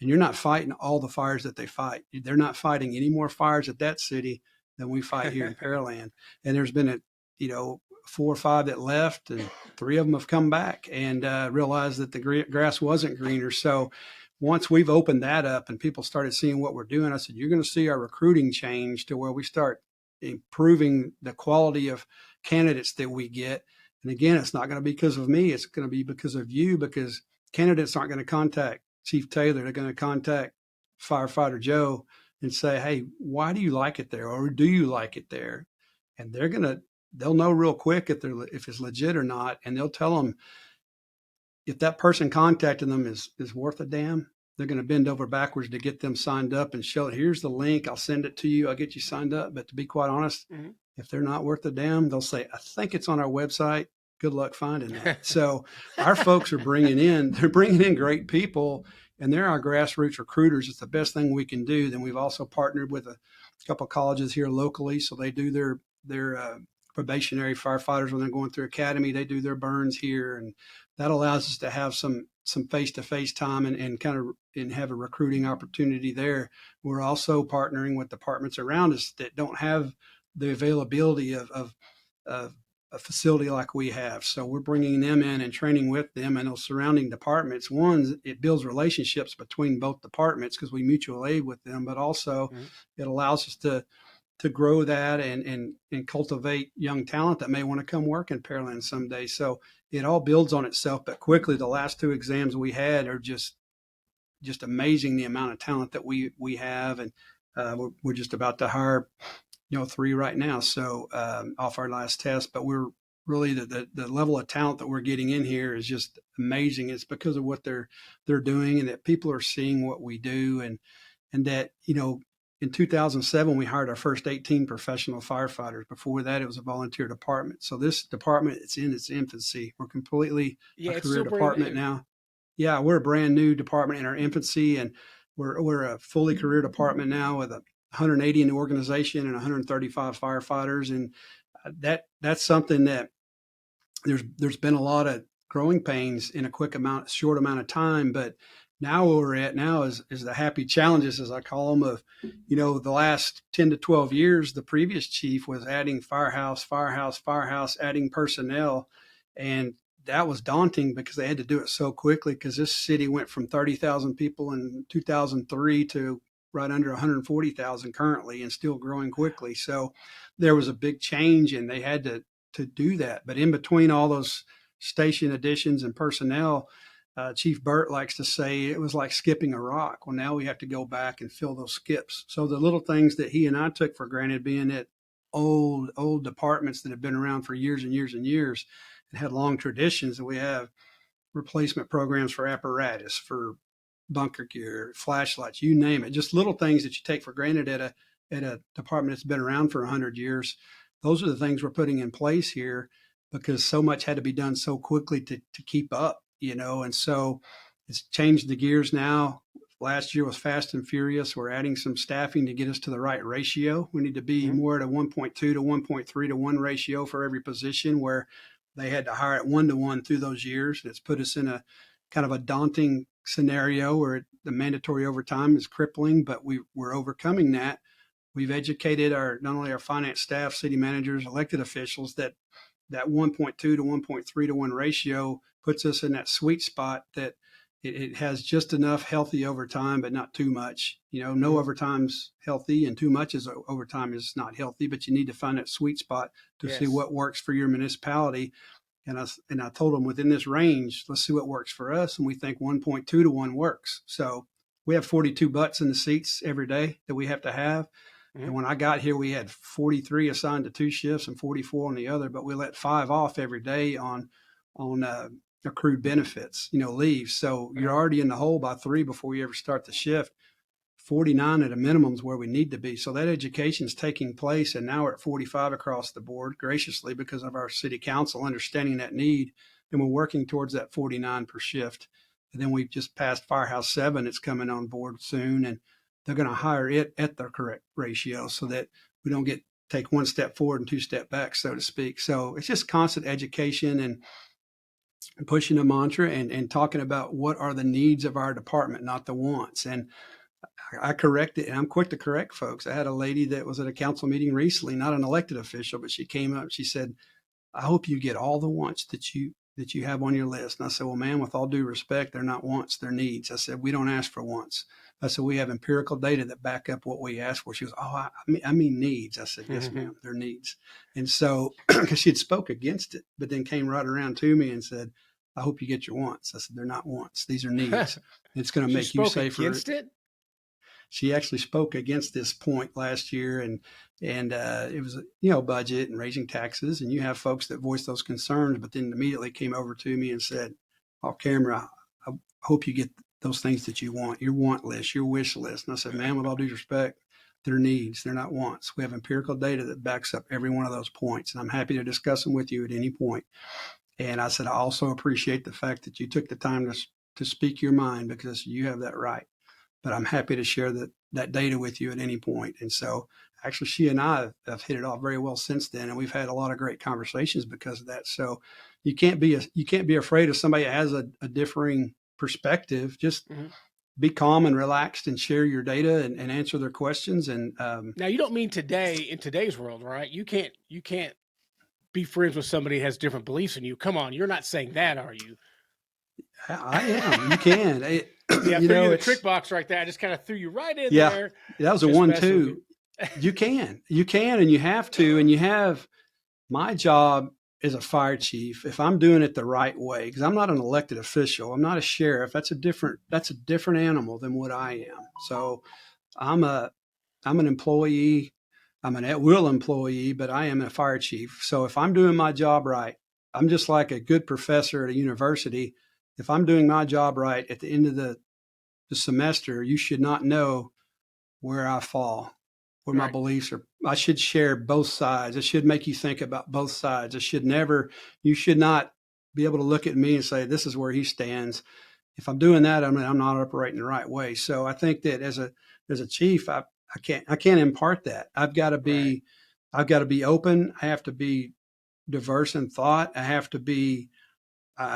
and you're not fighting all the fires that they fight. They're not fighting any more fires at that city than we fight here in Pearland. And there's been 4 or 5 that left, and 3 of them have come back and realized that the grass wasn't greener. So once we've opened that up and people started seeing what we're doing, I said, you're going to see our recruiting change to where we start improving the quality of candidates that we get. And again, it's not going to be because of me. It's going to be because of you, because candidates aren't going to contact Chief Taylor. They're going to contact Firefighter Joe and say, hey, why do you like it there? Or do you like it there? And they'll know real quick if it's legit or not. And they'll tell them if that person contacting them is worth a damn. They're going to bend over backwards to get them signed up and show, here's the link. I'll send it to you. I'll get you signed up. But to be quite honest, if they're not worth a damn, they'll say, I think it's on our website. Good luck finding that. So our folks are bringing in great people, and they're our grassroots recruiters. It's the best thing we can do. Then we've also partnered with a couple of colleges here locally. So they do their probationary firefighters when they're going through academy. They do their burns here, and that allows us to have some face-to-face time and kind of and have a recruiting opportunity there. We're also partnering with departments around us that don't have the availability of a facility like we have. So we're bringing them in and training with them and those surrounding departments. One, it builds relationships between both departments because we mutual aid with them, but also it allows us to grow that and cultivate young talent that may want to come work in Pearland someday. So it all builds on itself. But quickly, the last two exams we had are just amazing, the amount of talent that we have. And we're just about to hire 3 right now. So off our last test, but we're really the level of talent that we're getting in here is just amazing. It's because of what they're doing, and that people are seeing what we do, and that, in 2007, we hired our first 18 professional firefighters. Before that, it was a volunteer department. So this department, it's in its infancy. We're completely a career department now. Yeah, we're a brand new department in our infancy, and we're a fully career department now with 180 in the organization and 135 firefighters. And that's something that there's been a lot of growing pains in a short amount of time. But now where we're at now is the happy challenges, as I call them, of, the last 10 to 12 years, the previous chief was adding firehouse, adding personnel. And that was daunting because they had to do it so quickly, because this city went from 30,000 people in 2003 to right under 140,000 currently, and still growing quickly. So there was a big change, and they had to do that. But in between all those station additions and personnel, Chief Burt likes to say it was like skipping a rock. Well, now we have to go back and fill those skips. So the little things that he and I took for granted, being at old departments that have been around for years and years and years and had long traditions, and we have replacement programs for apparatus, for bunker gear, flashlights, you name it, just little things that you take for granted at a department that's been around for 100 years. Those are the things we're putting in place here, because so much had to be done so quickly to keep up. And so it's changed the gears now. Last year was fast and furious. We're adding some staffing to get us to the right ratio. We need to be more at a 1.2 to 1.3 to 1 ratio for every position, where they had to hire at 1 to 1 through those years. It's put us in a kind of a daunting scenario where the mandatory overtime is crippling, but we're overcoming that. We've educated not only our finance staff, city managers, elected officials, that 1.2 to 1.3 to 1 ratio puts us in that sweet spot, that it has just enough healthy overtime, but not too much. No overtime's healthy, and too much overtime is not healthy, but you need to find that sweet spot to see what works for your municipality. And I told them, within this range, let's see what works for us. And we think 1.2 to 1 works. So we have 42 butts in the seats every day that we have to have. And when I got here, we had 43 assigned to 2 shifts and 44 on the other, but we let 5 off every day on accrued benefits, leave. So you're already in the hole by 3 before you ever start the shift. 49 at a minimum is where we need to be. So that education is taking place, and now we're at 45 across the board, graciously, because of our city council understanding that need, and we're working towards that 49 per shift. And then we've just passed Firehouse 7. It's coming on board soon, and they're going to hire it at the correct ratio so that we don't take 1 step forward and 2 step back, so to speak. So it's just constant education and pushing a mantra and talking about what are the needs of our department, not the wants. And I correct it, and I'm quick to correct folks. I had a lady that was at a council meeting recently, not an elected official, but she came up, she said, I hope you get all the wants that you have on your list. And I said, well, ma'am, with all due respect, they're not wants, they're needs. I said, we don't ask for wants. I said, we have empirical data that back up what we asked for. She goes, oh, I mean needs. I said, yes, ma'am, they're needs. And so, because she had spoke against it, but then came right around to me and said, I hope you get your wants. I said, they're not wants. These are needs. It's going to She make you spoke safer. against it? She actually spoke against this point last year, and it was budget and raising taxes, and you have folks that voice those concerns, but then immediately came over to me and said, off camera, I hope you get those things that you want, your want list, your wish list. And I said, ma'am, with all due respect, they're needs, they're not wants. We have empirical data that backs up every one of those points, and I'm happy to discuss them with you at any point. And I said, I also appreciate the fact that you took the time to speak your mind, because you have that right. But I'm happy to share that data with you at any point. And so actually she and I have hit it off very well since then. And we've had a lot of great conversations because of that. So you can't be afraid if somebody has a differing perspective. Just be calm and relaxed and share your data and answer their questions. And now you don't mean today, in today's world, right? You can't be friends with somebody who has different beliefs than you. Come on, you're not saying that, are you? I am. You can. Yeah, you the trick box right there. I just kind of threw you right in there. That was a 1-2. You can, and you have to, and you have. My job as a fire chief, if I'm doing it the right way, because I'm not an elected official, I'm not a sheriff. That's a different animal than what I am. So I'm an employee. I'm an at-will employee, but I am a fire chief. So if I'm doing my job right, I'm just like a good professor at a university. If I'm doing my job right at the end of the semester, you should not know where I fall, where my beliefs are. I should share both sides. It should make you think about both sides. You should not be able to look at me and say, this is where he stands. If I'm doing that, I'm not operating the right way. So I think that as a chief, I can't impart that. I've got to be open. I have to be diverse in thought. I have to be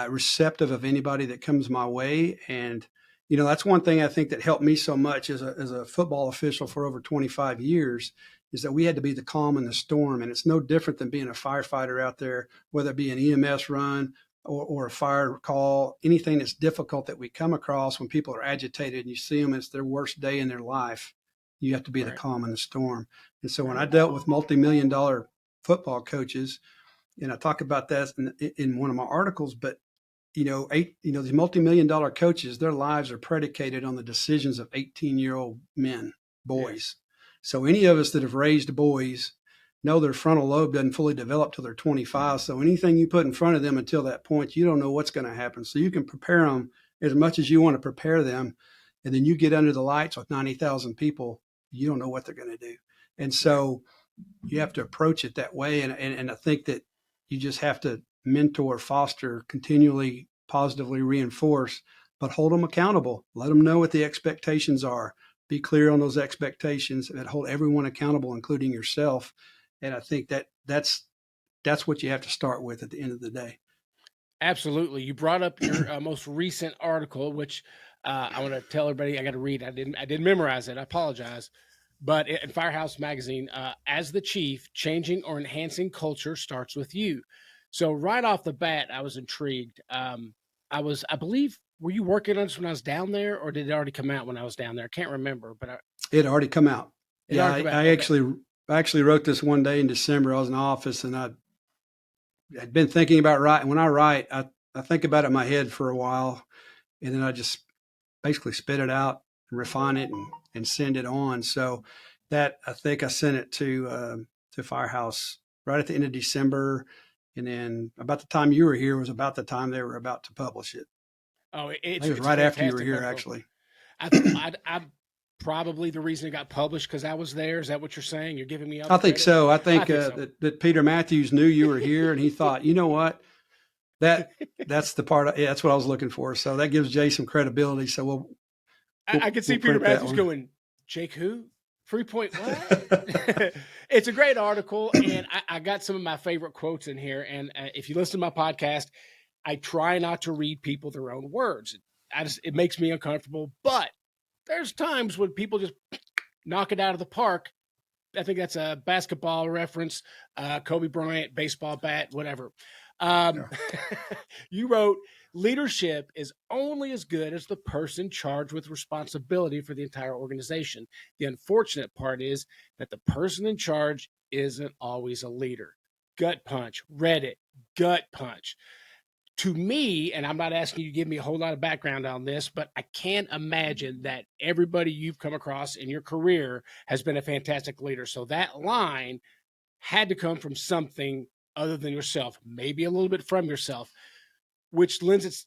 receptive of anybody that comes my way. And, that's one thing I think that helped me so much as a football official for over 25 years, is that we had to be the calm in the storm. And it's no different than being a firefighter out there, whether it be an EMS run or a fire call, anything that's difficult that we come across when people are agitated and you see them, it's their worst day in their life. You have to be the calm in the storm. And so when I dealt with multi-million-dollar football coaches, and I talk about that in one of my articles, but these multi-million-dollar coaches, their lives are predicated on the decisions of 18-year-old men, boys. Yeah. So any of us that have raised boys know their frontal lobe doesn't fully develop till they're 25. So anything you put in front of them until that point, you don't know what's going to happen. So you can prepare them as much as you want to prepare them. And then you get under the lights with 90,000 people, you don't know what they're going to do. And so you have to approach it that way. And I think that you just have to mentor, foster, continually positively reinforce, but hold them accountable. Let them know what the expectations are. Be clear on those expectations and hold everyone accountable, including yourself. And I think that's what you have to start with at the end of the day. Absolutely. You brought up your most recent article, which I want to tell everybody I got to read. I didn't memorize it. I apologize. But in Firehouse magazine, as the chief, changing or enhancing culture starts with you. So right off the bat, I was intrigued. I believe, were you working on this when I was down there, or did it already come out when I was down there? I can't remember, but it had already come out. I actually wrote this one day in December. I was in the office and I'd been thinking about writing. When I write, I think about it in my head for a while, and then I just basically spit it out and refine it and send it on. So that, I think I sent it to Firehouse right at the end of December. And then about the time you were here was about the time they were about to publish it. Oh, it was right after you were here, actually. I'm probably the reason it got published because I was there. Is that what you're saying? You're giving me up? I think so. I think so. That Peter Matthews knew you were here, and he thought, you know what? That's the part. That's what I was looking for. So that gives Jay some credibility. So I could see Peter Matthews going, Jake who? Freepoint what? It's a great article, and I got some of my favorite quotes in here. And if you listen to my podcast, I try not to read people their own words. It makes me uncomfortable. But there's times when people just knock it out of the park. I think that's a basketball reference, Kobe Bryant, baseball bat, whatever. Um, Yeah. you wrote, leadership is only as good as the person charged with responsibility for the entire organization. The unfortunate part is that the person in charge isn't always a leader. Gut punch, Reddit, gut punch. To me, and I'm not asking you to give me a whole lot of background on this, but I can't imagine that everybody you've come across in your career has been a fantastic leader. So that line had to come from something other than yourself, maybe a little bit from yourself, which lends its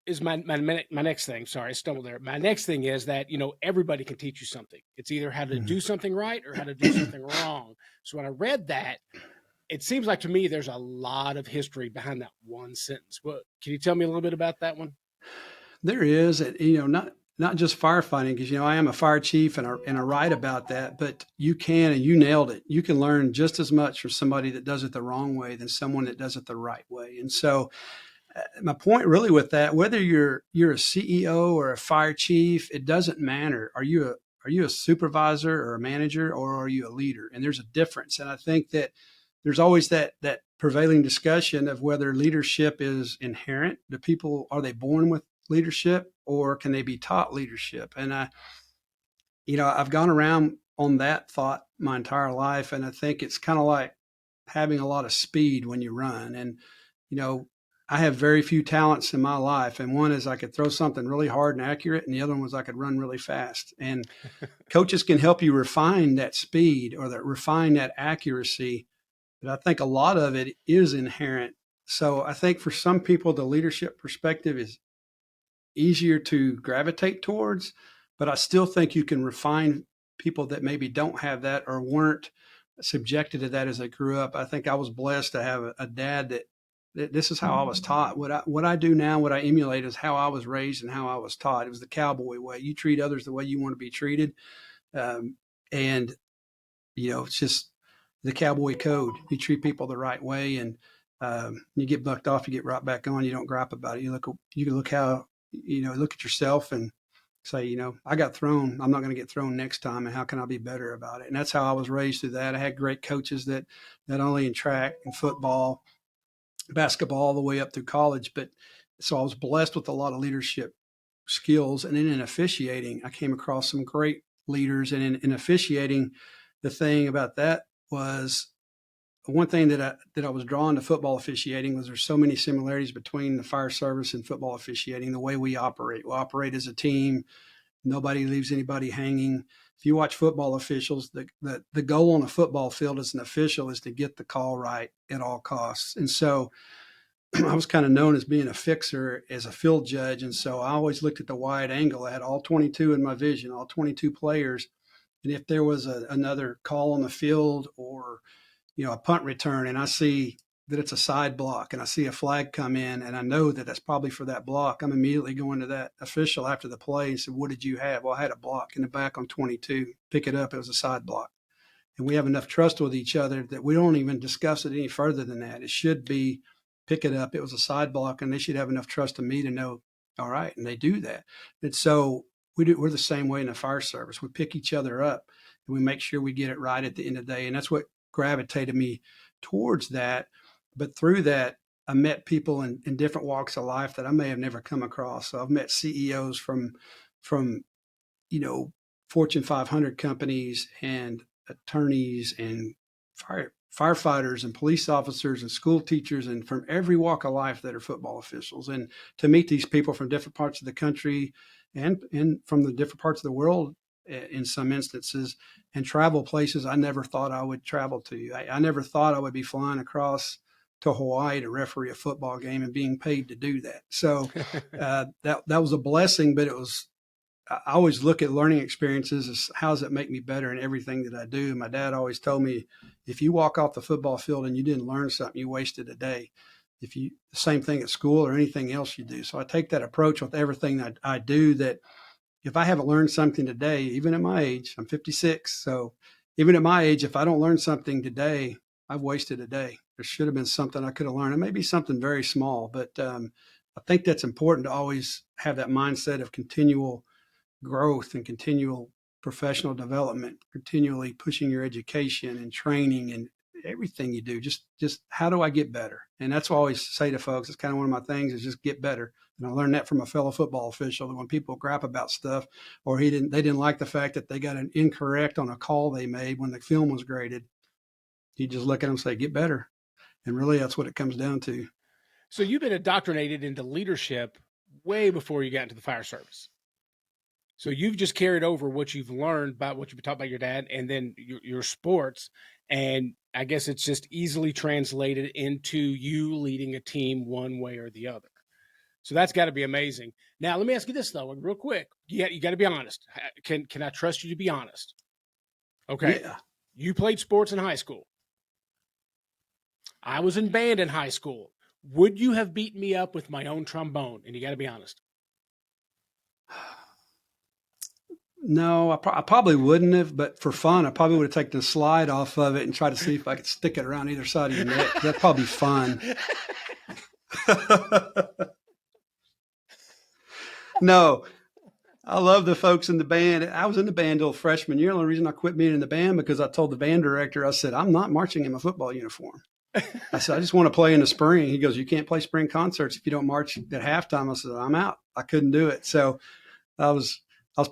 is my next thing. Sorry, I stumbled there. My next thing is that everybody can teach you something. It's either how to Mhm. do something right or how to do something wrong. So when I read that, it seems like to me there's a lot of history behind that one sentence. What can you tell me a little bit about that one? There is, not just firefighting, because I am a fire chief and I write about that. But you can, and you nailed it. You can learn just as much from somebody that does it the wrong way than someone that does it the right way. And so, my point really with that, whether you're a CEO or a fire chief, it doesn't matter. Are you a supervisor or a manager, or are you a leader? And there's a difference. And I think that there's always that prevailing discussion of whether leadership is inherent. Do people, are they born with leadership, or can they be taught leadership? And I've gone around on that thought my entire life, and I think it's kind of like having a lot of speed when you run. And you know, I have very few talents in my life, and one is I could throw something really hard and accurate, and the other one was I could run really fast. And coaches can help you refine that speed or that refine that accuracy, but I think a lot of it is inherent. So I think for some people, the leadership perspective is easier to gravitate towards, but I still think you can refine people that maybe don't have that or weren't subjected to that as they grew up. I think I was blessed to have a dad that this is how I was taught. What I do now, what I emulate is how I was raised and how I was taught. It was the cowboy way. You treat others the way you want to be treated, and it's just the cowboy code. You treat people the right way, and you get bucked off, you get right back on. You don't gripe about it. You look how look at yourself and say, I got thrown. I'm not going to get thrown next time, and how can I be better about it? And that's how I was raised through that. I had great coaches that not only in track and football, basketball, all the way up through college, but so I was blessed with a lot of leadership skills. And then in officiating, I came across some great leaders. And in officiating, the thing about that was one thing that I was drawn to football officiating was there's so many similarities between the fire service and football officiating. The way we operate as a team. Nobody leaves anybody hanging. If you watch football officials, the goal on a football field as an official is to get the call right at all costs. And so I was kind of known as being a fixer as a field judge. And so I always looked at the wide angle. I had all 22 in my vision, all 22 players. And if there was another call on the field, or a punt return, and I see that it's a side block, and I see a flag come in, and I know that that's probably for that block, I'm immediately going to that official after the play and said, "What did you have?" "Well, I had a block in the back on 22. Pick it up. It was a side block." And we have enough trust with each other that we don't even discuss it any further than that. It should be, pick it up. It was a side block, and they should have enough trust in me to know, all right, and they do that. And so we're the same way in the fire service. We pick each other up, and we make sure we get it right at the end of the day. And that's what gravitated me towards that. But through that, I met people in different walks of life that I may have never come across. So I've met CEOs from you know Fortune 500 companies, and attorneys, and firefighters, and police officers, and school teachers, and from every walk of life that are football officials. And to meet these people from different parts of the country, and from the different parts of the world in some instances, and travel places I never thought I would travel to. I never thought I would be flying across to Hawaii to referee a football game and being paid to do that. So that was a blessing, but I always look at learning experiences as how does it make me better in everything that I do. My dad always told me, if you walk off the football field and you didn't learn something, you wasted a day. The same thing at school or anything else you do. So I take that approach with everything that I do, that if I haven't learned something today, even at my age, I'm 56. So even at my age, if I don't learn something today, I've wasted a day. There should have been something I could have learned. It may be something very small, but I think that's important to always have that mindset of continual growth and continual professional development, continually pushing your education and training, everything you do. Just how do I get better? And that's what I always say to folks. It's kind of one of my things is just get better. And I learned that from a fellow football official that when people gripe about stuff or they didn't like the fact that they got an incorrect on a call they made when the film was graded, you just look at them and say, get better. And really that's what it comes down to. So you've been indoctrinated into leadership way before you got into the fire service. So you've just carried over what you've learned about what you've been taught by your dad and then your sports. And I guess it's just easily translated into you leading a team one way or the other. So that's got to be amazing. Now, let me ask you this, though, real quick. You got to be honest. Can I trust you to be honest? Okay. Yeah. You played sports in high school. I was in band in high school. Would you have beaten me up with my own trombone? And you got to be honest. No, I probably wouldn't have, but for fun, I probably would have taken the slide off of it and tried to see if I could stick it around either side of your neck. That'd probably be fun. No, I love the folks in the band. I was in the band till freshman year. The only reason I quit being in the band because I told the band director, I said, I'm not marching in my football uniform. I said, I just want to play in the spring. He goes, you can't play spring concerts if you don't march at halftime. I said, I'm out. I couldn't do it. So I was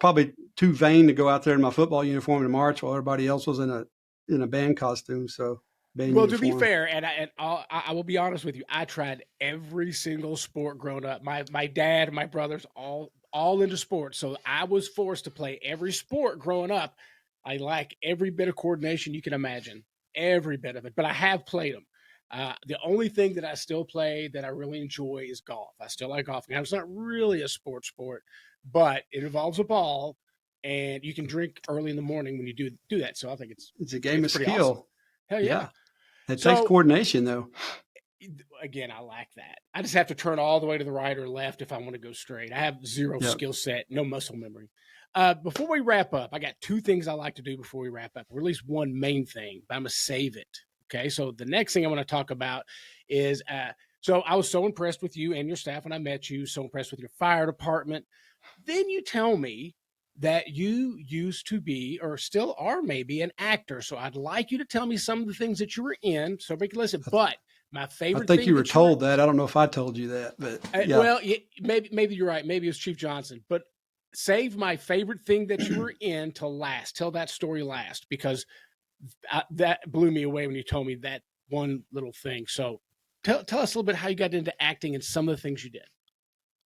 probably too vain to go out there in my football uniform and march while everybody else was in a band costume. So band well, uniform. to be fair, and I will be honest with you, I tried every single sport growing up. My dad and my brothers all into sports, so I was forced to play every sport growing up. I lack every bit of coordination you can imagine, every bit of it, but I have played them. The only thing that I still play that I really enjoy is golf. I still like golfing. Now, it's not really a sport, but it involves a ball, and you can drink early in the morning when you do that. So I think it's a game of skill. Awesome. Hell yeah. It takes coordination, though. Again, I lack that. I just have to turn all the way to the right or left if I want to go straight. I have zero skill set, no muscle memory. Before we wrap up, I got two things I like to do before we wrap up, or at least one main thing, but I'm going to save it. Okay, so the next thing I want to talk about is, so I was so impressed with you and your staff when I met you, so impressed with your fire department. Then you tell me that you used to be, or still are maybe, an actor. So I'd like you to tell me some of the things that you were in so we can listen. But my favorite thing. I think you were told that. I don't know if I told you that, but yeah. Well, maybe you're right. Maybe it was Chief Johnson, but save my favorite thing that you were in to last. Tell that story last, because that blew me away when you told me that one little thing. So tell us a little bit how you got into acting and some of the things you did.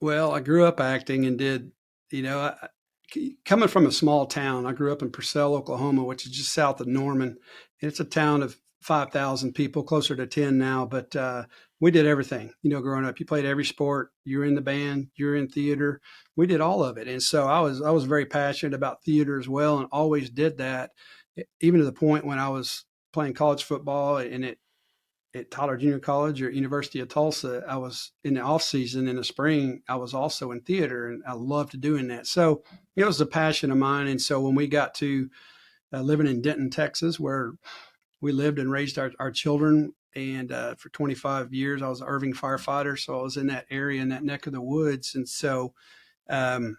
Well, I grew up acting and did, coming from a small town. I grew up in Purcell, Oklahoma, which is just south of Norman. It's a town of 5,000 people, closer to 10 now, but we did everything, growing up. You played every sport, you were in the band, you're in theater. We did all of it. And so I was very passionate about theater as well, and always did that, even to the point when I was playing college football and at Tyler Junior College or University of Tulsa. I was in the off season in the spring. I was also in theater, and I loved doing that. So it was a passion of mine. And so when we got to living in Denton, Texas, where we lived and raised our children, and for 25 years, I was an Irving firefighter. So I was in that area, in that neck of the woods. And so our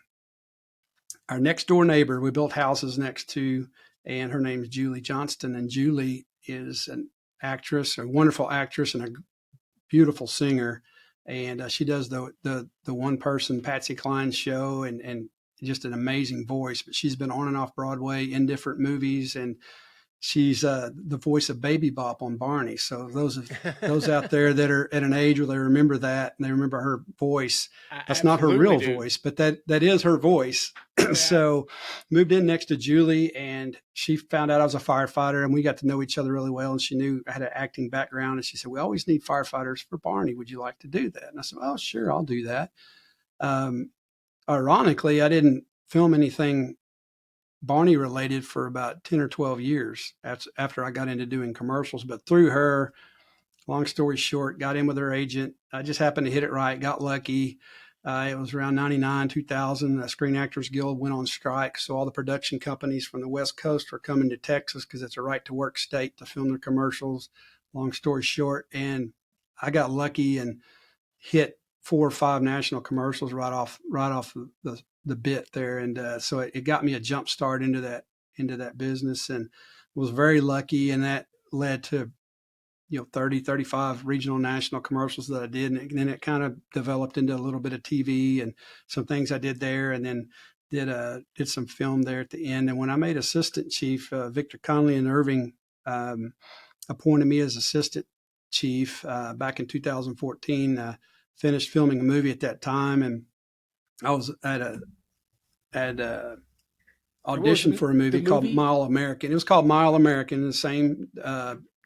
next door neighbor, we built houses next to, and her name is Julie Johnston. And Julie is an actress, a wonderful actress, and a beautiful singer. And she does the one person Patsy Cline show, and just an amazing voice. But she's been on and off Broadway in different movies, and she's the voice of Baby Bop on Barney. So those out there that are at an age where they remember that and they remember her voice, that's not her real voice, but that is her voice. Yeah. So moved in next to Julie, and she found out I was a firefighter, and we got to know each other really well. And she knew I had an acting background, and she said, we always need firefighters for Barney. Would you like to do that? And I said, oh, sure, I'll do that. Ironically, I didn't film anything Barney related for about 10 or 12 years after I got into doing commercials. But through her, long story short, got in with her agent. I just happened to hit it right, got lucky. It was around 99, 2000. The Screen Actors Guild went on strike. So all the production companies from the West Coast were coming to Texas because it's a right to work state to film their commercials. Long story short. And I got lucky and hit 4 or 5 national commercials right off the bit there. And so it got me a jump start into that business, and was very lucky. And that led to 30, 35 regional, national commercials that I did. And then it kind of developed into a little bit of TV and some things I did there. And then did some film there at the end. And when I made assistant chief, Victor Conley and Irving appointed me as assistant chief back in 2014. Finished filming a movie at that time, and I was at a audition for a movie called Mile American. It was called Mile American, the same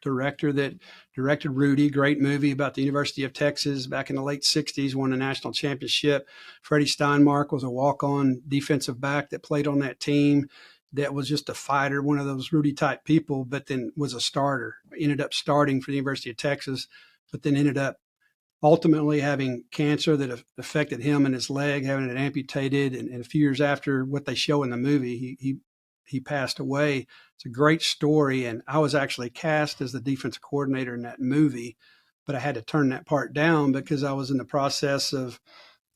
director that directed Rudy, great movie about the University of Texas back in the late 60s, won a national championship. Freddie Steinmark was a walk-on defensive back that played on that team that was just a fighter, one of those Rudy type people, but then was a starter. Ended up starting for the University of Texas, but then ended up ultimately having cancer that affected him and his leg, having it amputated. And a few years after what they show in the movie, he passed away. It's a great story. And I was actually cast as the defensive coordinator in that movie, but I had to turn that part down because I was in the process of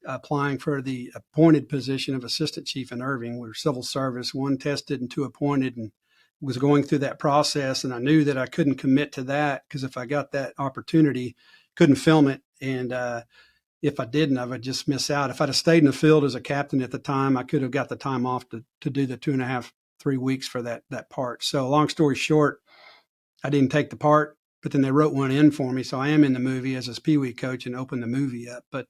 applying for the appointed position of assistant chief in Irving. We were civil service, 1 tested and 2 appointed, and was going through that process. And I knew that I couldn't commit to that because if I got that opportunity, couldn't film it. And if I didn't, I would just miss out. If I'd have stayed in the field as a captain at the time, I could have got the time off to do the 2.5, 3 weeks for that part. So long story short, I didn't take the part, but then they wrote one in for me. So I am in the movie as a Pee Wee coach and opened the movie up. But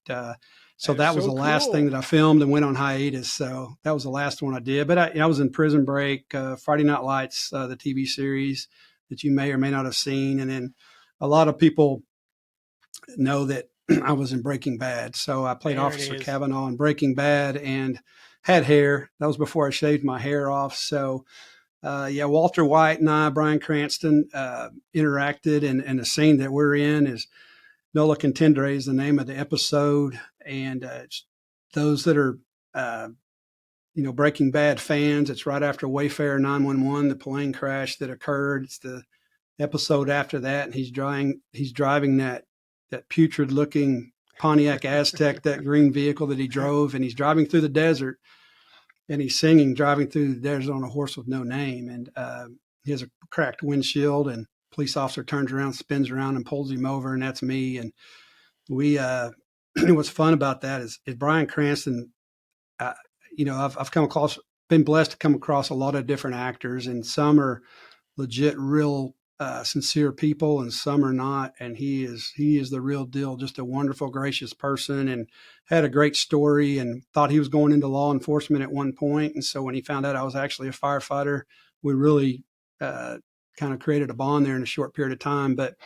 so that was the last thing that I filmed and went on hiatus. So that was the last one I did. But I was in Prison Break, Friday Night Lights, the TV series that you may or may not have seen. And then a lot of people know that I was in Breaking Bad. So I played Officer Kavanaugh in Breaking Bad and had hair. That was before I shaved my hair off. So Walter White and I, Bryan Cranston, interacted, and the scene that we're in is Nola Contendere is the name of the episode. And it's those that are, Breaking Bad fans, it's right after Wayfarer 911, the plane crash that occurred. It's the episode after that, and he's driving that putrid looking Pontiac Aztec, that green vehicle that he drove, and he's driving through the desert, and he's singing "Driving Through the Desert on a Horse with No Name," and he has a cracked windshield, and police officer turns around, spins around, and pulls him over, and that's me. And we what's fun about that is Bryan Cranston. I've been blessed to come across a lot of different actors, and some are legit, real sincere people, and some are not. And he is the real deal, just a wonderful, gracious person, and had a great story, and thought he was going into law enforcement at one point. And so when he found out I was actually a firefighter, we really kind of created a bond there in a short period of time. But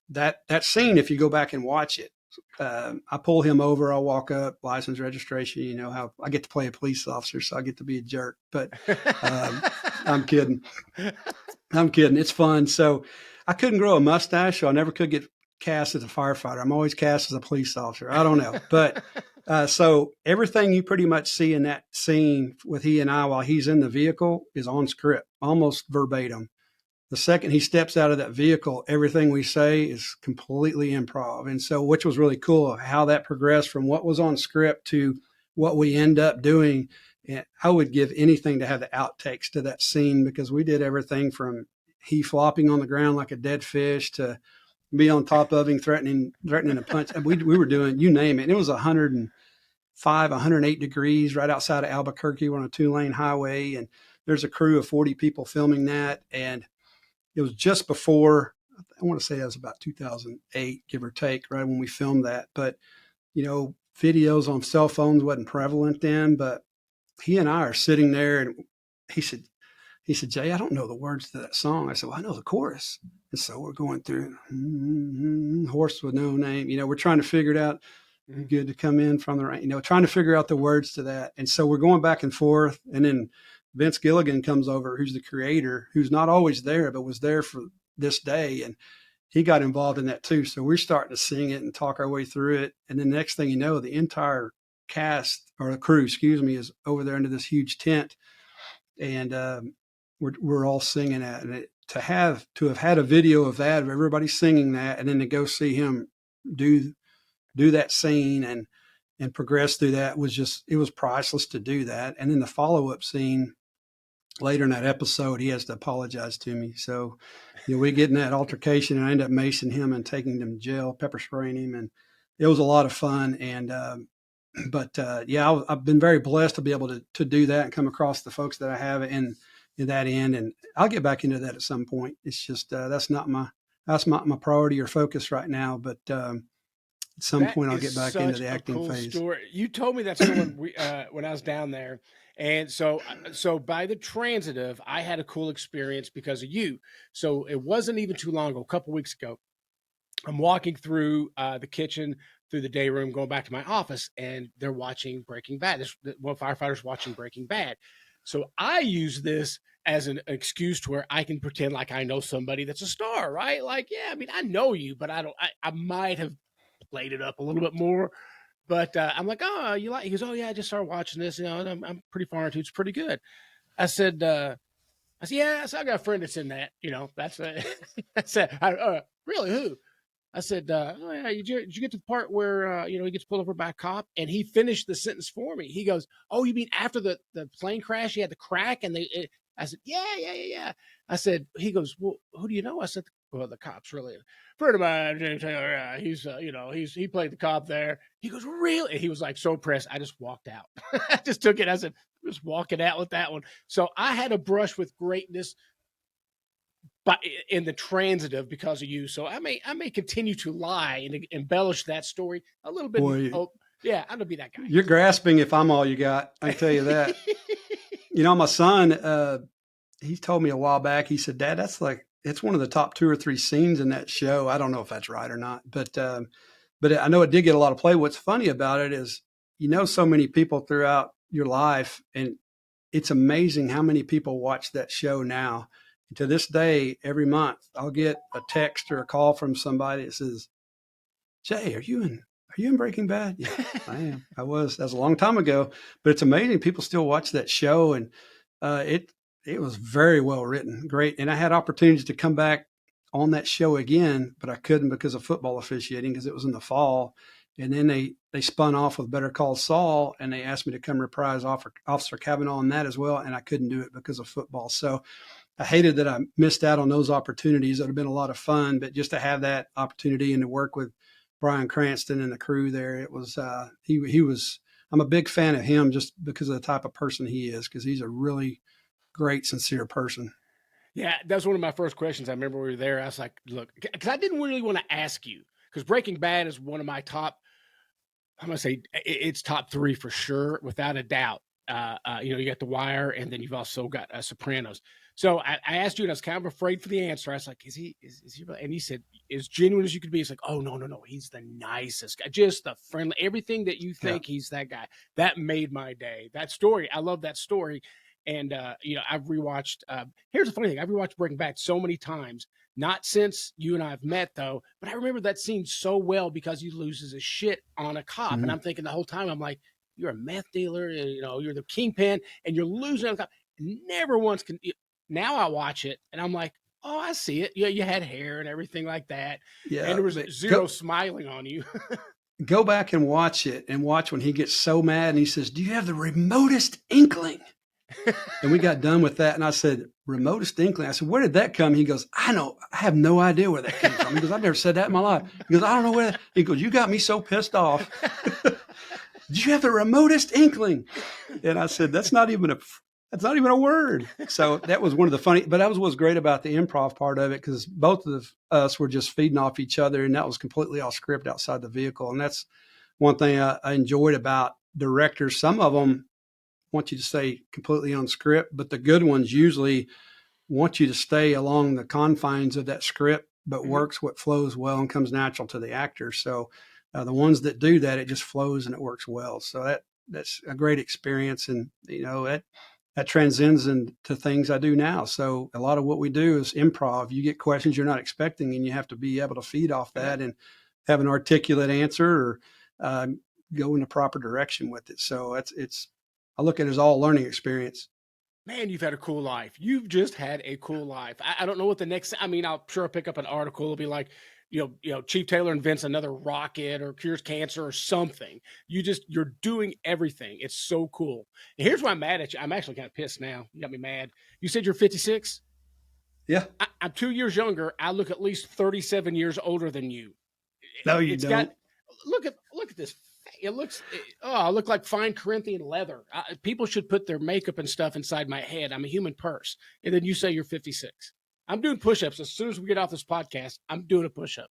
that scene, if you go back and watch it, I pull him over, I'll walk up, license, registration, you know how I get to play a police officer, so I get to be a jerk. But I'm kidding. It's fun. So I couldn't grow a mustache, so I never could get cast as a firefighter. I'm always cast as a police officer. I don't know. But so everything you pretty much see in that scene with he and I while he's in the vehicle is on script, almost verbatim. The second he steps out of that vehicle, everything we say is completely improv. And so, which was really cool, how that progressed from what was on script to what we end up doing. And I would give anything to have the outtakes to that scene, because we did everything from he flopping on the ground like a dead fish to me on top of him, threatening to punch. We were doing, you name it. And it was 105, 108 degrees right outside of Albuquerque. We're on a 2-lane highway, and there's a crew of 40 people filming that. And it was just before, I want to say that was about 2008, give or take, right when we filmed that. But, videos on cell phones wasn't prevalent then, but he and I are sitting there, and he said, "Jay, I don't know the words to that song." I said, "Well, I know the chorus." And so we're going through horse with no name. We're trying to figure it out. Good to come in from the rain, trying to figure out the words to that. And so we're going back and forth. And then Vince Gilligan comes over, who's the creator, who's not always there, but was there for this day. And he got involved in that too. So we're starting to sing it and talk our way through it. And then the next thing you know, the entire cast, or the crew, is over there under this huge tent. And we're all singing that. And to have had a video of that, of everybody singing that, and then to go see him do that scene and progress through that, was just, it was priceless to do that. And then the follow-up scene later in that episode, he has to apologize to me. So, we get in that altercation, and I end up macing him and taking him to jail, pepper spraying him, and it was a lot of fun. And but yeah, I've been very blessed to be able to do that and come across the folks that I have in that end, and I'll get back into that at some point. It's just that's not my priority or focus right now, but at some That point I'll is get back into such the a acting cool phase. story. You told me that story when I was down there, and so by the transitive, I had a cool experience because of you. So it wasn't even too long ago, a couple weeks ago. I'm walking through the kitchen, through the day room, going back to my office, and they're watching Breaking Bad. One firefighter's watching Breaking Bad. So I use this as an excuse to where I can pretend like I know somebody that's a star, right? Like, yeah, I mean, I know you, but I don't. I might have played it up a little bit more. But I'm like, oh, you like? He goes, oh yeah, I just started watching this. And I'm pretty far into it. It's pretty good. I said, yeah. So I got a friend that's in that. That's that's it. Really who? I said, oh yeah, did you get to the part where he gets pulled over by a cop? And he finished the sentence for me. He goes, oh, you mean after the plane crash, he had the crack and I said, yeah. I said, he goes, well, who do you know? I said, well, the cop's really a friend of mine, J.Taylor. He's he played the cop there. He goes, really? And he was like so impressed. I just walked out. I just took it. I said, just walking out with that one. So I had a brush with greatness but in the transitive because of you. So I may continue to lie and embellish that story a little bit. Boy, Oh yeah, I'm gonna be that you're grasping if I'm all you got. I can tell you guy. that. My son, he told me a while back. He said, "Dad, it's one of the top two or three scenes in that show." I don't know if that's right or not, but I know it did get a lot of play. What's funny about it is, so many people throughout your life, and it's amazing how many people watch that show now. And to this day, every month, I'll get a text or a call from somebody that says, "Jay, are you in Breaking Bad?" Yeah, I am. I was. That was a long time ago, but it's amazing people still watch that show, and it was very well written, great. And I had opportunities to come back on that show again, but I couldn't because of football officiating because it was in the fall. And then they spun off with Better Call Saul, and they asked me to come reprise Officer Kavanaugh on that as well, and I couldn't do it because of football. So I hated that I missed out on those opportunities. It would have been a lot of fun, but just to have that opportunity and to work with Bryan Cranston and the crew there, it was he was. I'm a big fan of him just because of the type of person he is, because he's a really great, sincere person. Yeah, that was one of my first questions. I remember we were there. I was like, look, because I didn't really want to ask you because Breaking Bad is one of my top. I'm gonna say it's top three for sure, without a doubt. You got The Wire, and then you've also got Sopranos. So I asked you, and I was kind of afraid for the answer. I was like, "Is he? Is he?" And he said, "As genuine as you could be." It's like, "Oh no, he's the nicest guy, just the friendly, everything that you Yeah. think he's that guy." That made my day. That story, I love that story. And I've rewatched. Here's the funny thing: I've rewatched Breaking Bad so many times. Not since you and I have met, though, but I remember that scene so well because he loses his shit on a cop. And Mm-hmm. I'm thinking the whole time, I'm like, you're a meth dealer, you're the kingpin, and you're losing on a cop. Never once can. Now I watch it and I'm like, oh, I see it. Yeah, you had hair and everything like that. And Yeah, there was but zero smiling on you. go back and watch it, and watch when he gets so mad and he says, "Do you have the remotest inkling?" And we got done with that, and I said, "Remotest inkling." I said, "Where did that come?" He goes, "I know. I have no idea where that came from." He goes, "I've never said that in my life." He goes, "I don't know where." He goes, "You got me so pissed off." "Did you have the remotest inkling?" And I said, "That's not even a word." So that was one of the funny, but that was what's great about the improv part of it, because both of us were just feeding off each other, and that was completely off script outside the vehicle. And that's one thing I enjoyed about directors. Some of them want you to stay completely on script, but the good ones usually want you to stay along the confines of that script, but Mhm. works what flows well and comes natural to the actor. So the ones that do that, it just flows and it works well. So that's a great experience, and that transcends into things I do now. So a lot of what we do is improv. You get questions you're not expecting, and you have to be able to feed off Yeah. that and have an articulate answer, or uh, go in the proper direction with it. So it's I look at it as all learning experience. Man, you've had a cool life. You've just had a cool life. I don't know what the next. I mean, I'll sure pick up an article. It'll be like ChiefJ.Taylor invents another rocket or cures cancer or something. You're doing everything. It's so cool. And here's why I'm mad at you. I'm actually kind of pissed now. You got me mad. You said you're 56. Yeah. I'm 2 years younger. I look at least 37 years older than you. No, you It's don't. got look at this. I look like fine Corinthian leather. People should put their makeup and stuff inside my head. I'm a human purse. And then you say you're 56. I'm doing push-ups. As soon as we get off this podcast, I'm doing a push-up.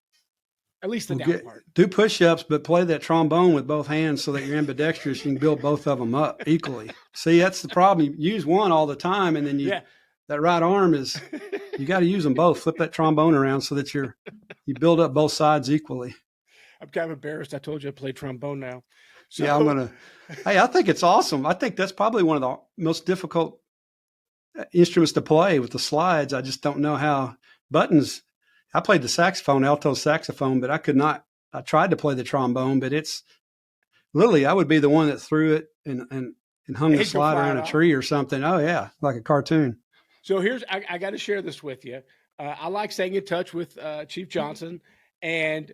At least the down part. Do push-ups, but play that trombone with both hands so that you're ambidextrous. You can build both of them up equally. See, that's the problem. You use one all the time, and then that right arm is you got to use them both. Flip that trombone around so that you build up both sides equally. I'm kind of embarrassed. I told you I play trombone now. So. Yeah, I think it's awesome. I think that's probably one of the most difficult instruments to play with the slides. I just don't know how buttons. I played the saxophone, alto saxophone, but I could not. I tried to play the trombone, but it's literally I would be the one that threw it and hung the slide around a tree or something. Oh yeah, like a cartoon. So I got to share this with you. I like staying in touch with Chief Johnson, and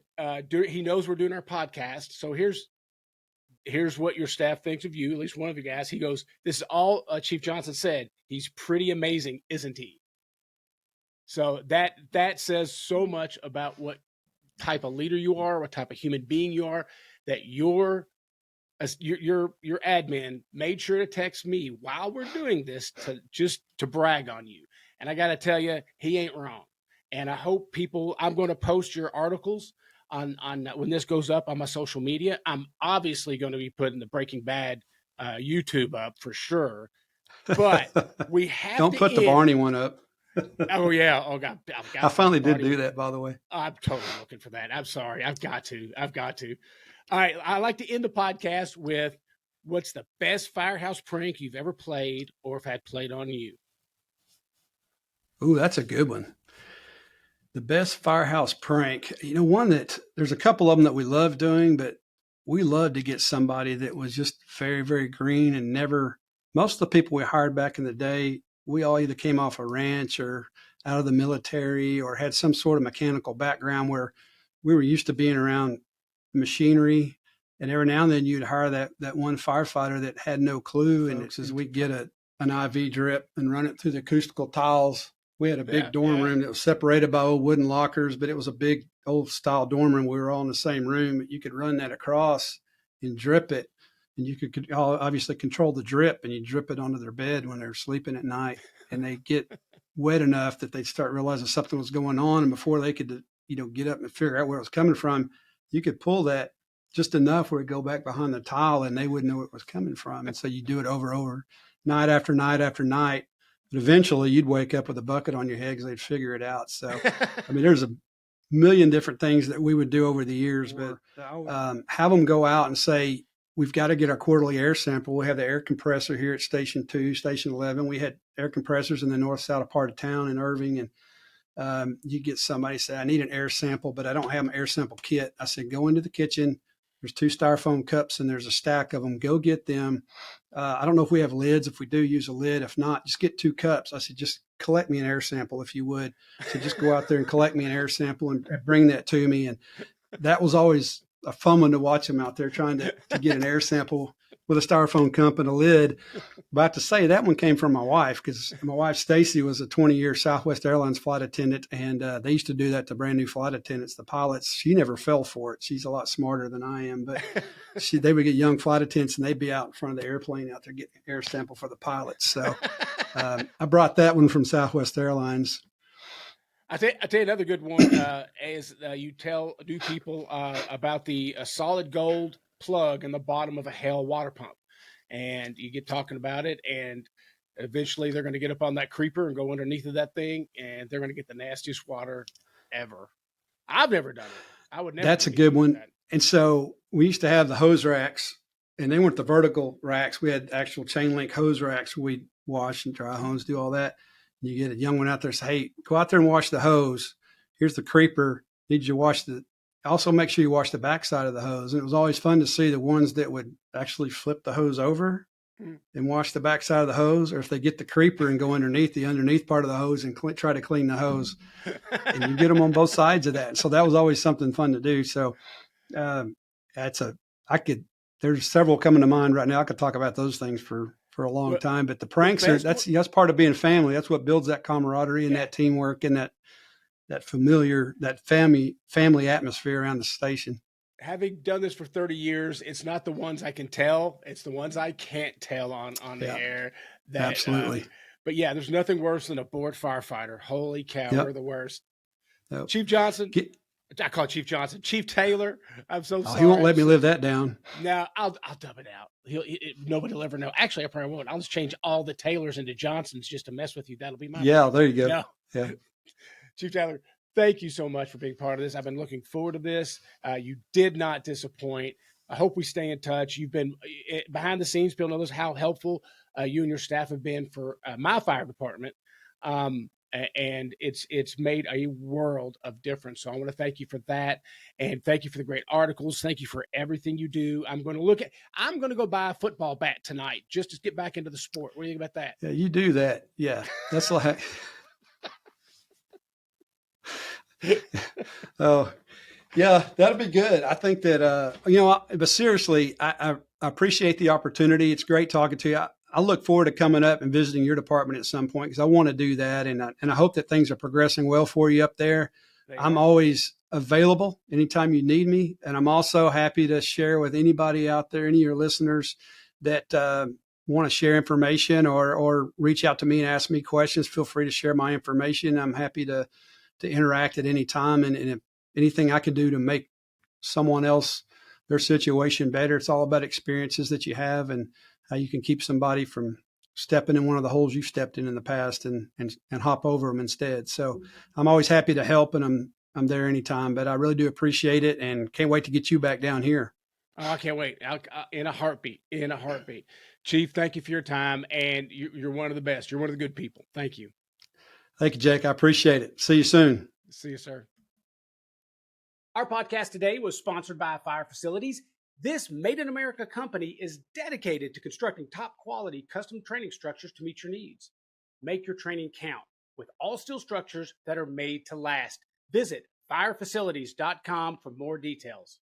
he knows we're doing our podcast. So here's what your staff thinks of you, at least one of you guys. He goes, "This is all Chief Johnson said. He's pretty amazing, isn't he?" So that says so much about what type of leader you are, what type of human being you are, that your admin made sure to text me while we're doing this to brag on you. And I got to tell you, he ain't wrong. And I hope I'm going to post your articles on when this goes up on my social media. I'm obviously going to be putting the Breaking Bad YouTube up for sure. But we have Don't put the Barney one up. Oh yeah. Oh God. I finally did do that, by the way. I'm totally looking for that. I'm sorry. I've got to. All right. I like to end the podcast with what's the best firehouse prank you've ever played or have had played on you? Ooh, that's a good one. The best firehouse prank. One that there's a couple of them that we love doing, but we love to get somebody that was just very, very green and never. Most of the people we hired back in the day, we all either came off a ranch or out of the military or had some sort of mechanical background where we were used to being around machinery. And every now and then you'd hire that one firefighter that had no clue. And it says we'd get an IV drip and run it through the acoustical tiles. We had a big dorm room that was separated by old wooden lockers, but it was a big old style dorm room. We were all in the same room. You could run that across and drip it. And you could obviously control the drip, and you drip it onto their bed when they're sleeping at night. And they get wet enough that they start realizing something was going on. And before they could, get up and figure out where it was coming from, you could pull that just enough where it go back behind the tile and they wouldn't know where it was coming from. And so you do it over, night after night after night. But eventually you'd wake up with a bucket on your head because they'd figure it out. So, there's a million different things that we would do over the years, but have them go out and say, we've got to get our quarterly air sample. We have the air compressor here at Station 2, Station 11. We had air compressors in the north-south part of town in Irving. And you get somebody say, I need an air sample, but I don't have an air sample kit. I said, go into the kitchen. There's 2 styrofoam cups and there's a stack of them. Go get them. I don't know if we have lids. If we do, use a lid. If not, just get 2 cups. I said, just collect me an air sample if you would. So just go out there and collect me an air sample and bring that to me. And that was always a fun one to watch them out there trying to get an air sample with a styrofoam cup and a lid. But to say that one came from my wife, because my wife, Stacy, was a 20-year Southwest Airlines flight attendant. And they used to do that to brand new flight attendants, the pilots. She never fell for it. She's a lot smarter than I am. But they would get young flight attendants and they'd be out in front of the airplane out there getting an air sample for the pilots. So I brought that one from Southwest Airlines. I tell you another good one is you do people about the solid gold plug in the bottom of a Hale water pump, and you get talking about it, and eventually they're going to get up on that creeper and go underneath of that thing, and they're going to get the nastiest water ever. I've never done it. I would never. That's a good one. And so we used to have the hose racks, and they weren't the vertical racks. We had actual chain link hose racks. We'd wash and dry hose, do all that. You get a young one out there, say, hey, go out there and wash the hose. Here's the creeper. Need you to wash also make sure you wash the backside of the hose. And it was always fun to see the ones that would actually flip the hose over and wash the backside of the hose, or if they get the creeper and go underneath part of the hose and try to clean the hose. And you get them on both sides of that. So that was always something fun to do. So there's several coming to mind right now. I could talk about those things for a long time, but the pranks that's part of being family. That's what builds that camaraderie and that teamwork and that family atmosphere around the station. Having done this for 30 years, it's not the ones I can tell. It's the ones I can't tell on the air. Absolutely. But yeah, there's nothing worse than a bored firefighter. Holy cow, we're the worst. Yep. Chief Johnson. I call Chief Johnson. ChiefJ.Taylor. I'm so sorry. He won't let me live that down. No, I'll dub it out. Nobody will ever know. Actually, I probably won't. I'll just change all the Taylors into Johnsons just to mess with you. That'll be my there you go. No. Yeah. ChiefJ.Taylor, thank you so much for being part of this. I've been looking forward to this. You did not disappoint. I hope we stay in touch. You've been behind the scenes. People know how helpful you and your staff have been for my fire department. And it's made a world of difference. So I want to thank you for that. And thank you for the great articles. Thank you for everything you do. I'm going to go buy a football bat tonight just to get back into the sport. What do you think about that? Yeah, you do that. Yeah. That's like, oh yeah, that'll be good. I think that, but seriously, I appreciate the opportunity. It's great talking to you. I look forward to coming up and visiting your department at some point because I want to do that. And I hope that things are progressing well for you up there. I'm always available anytime you need me. And I'm also happy to share with anybody out there, any of your listeners that want to share information or reach out to me and ask me questions. Feel free to share my information. I'm happy to interact at any time. And if anything I can do to make someone else, their situation better, it's all about experiences that you have and how you can keep somebody from stepping in one of the holes you've stepped in the past and hop over them instead. So I'm always happy to help, and I'm there anytime, but I really do appreciate it and can't wait to get you back down here. Oh, I can't wait. In a heartbeat. Chief, thank you for your time, and you're one of the best. You're one of the good people. Thank you. Thank you, Jake. I appreciate it. See you soon. See you, sir. Our podcast today was sponsored by Fire Facilities. This Made in America company is dedicated to constructing top quality custom training structures to meet your needs. Make your training count with all steel structures that are made to last. Visit firefacilities.com for more details.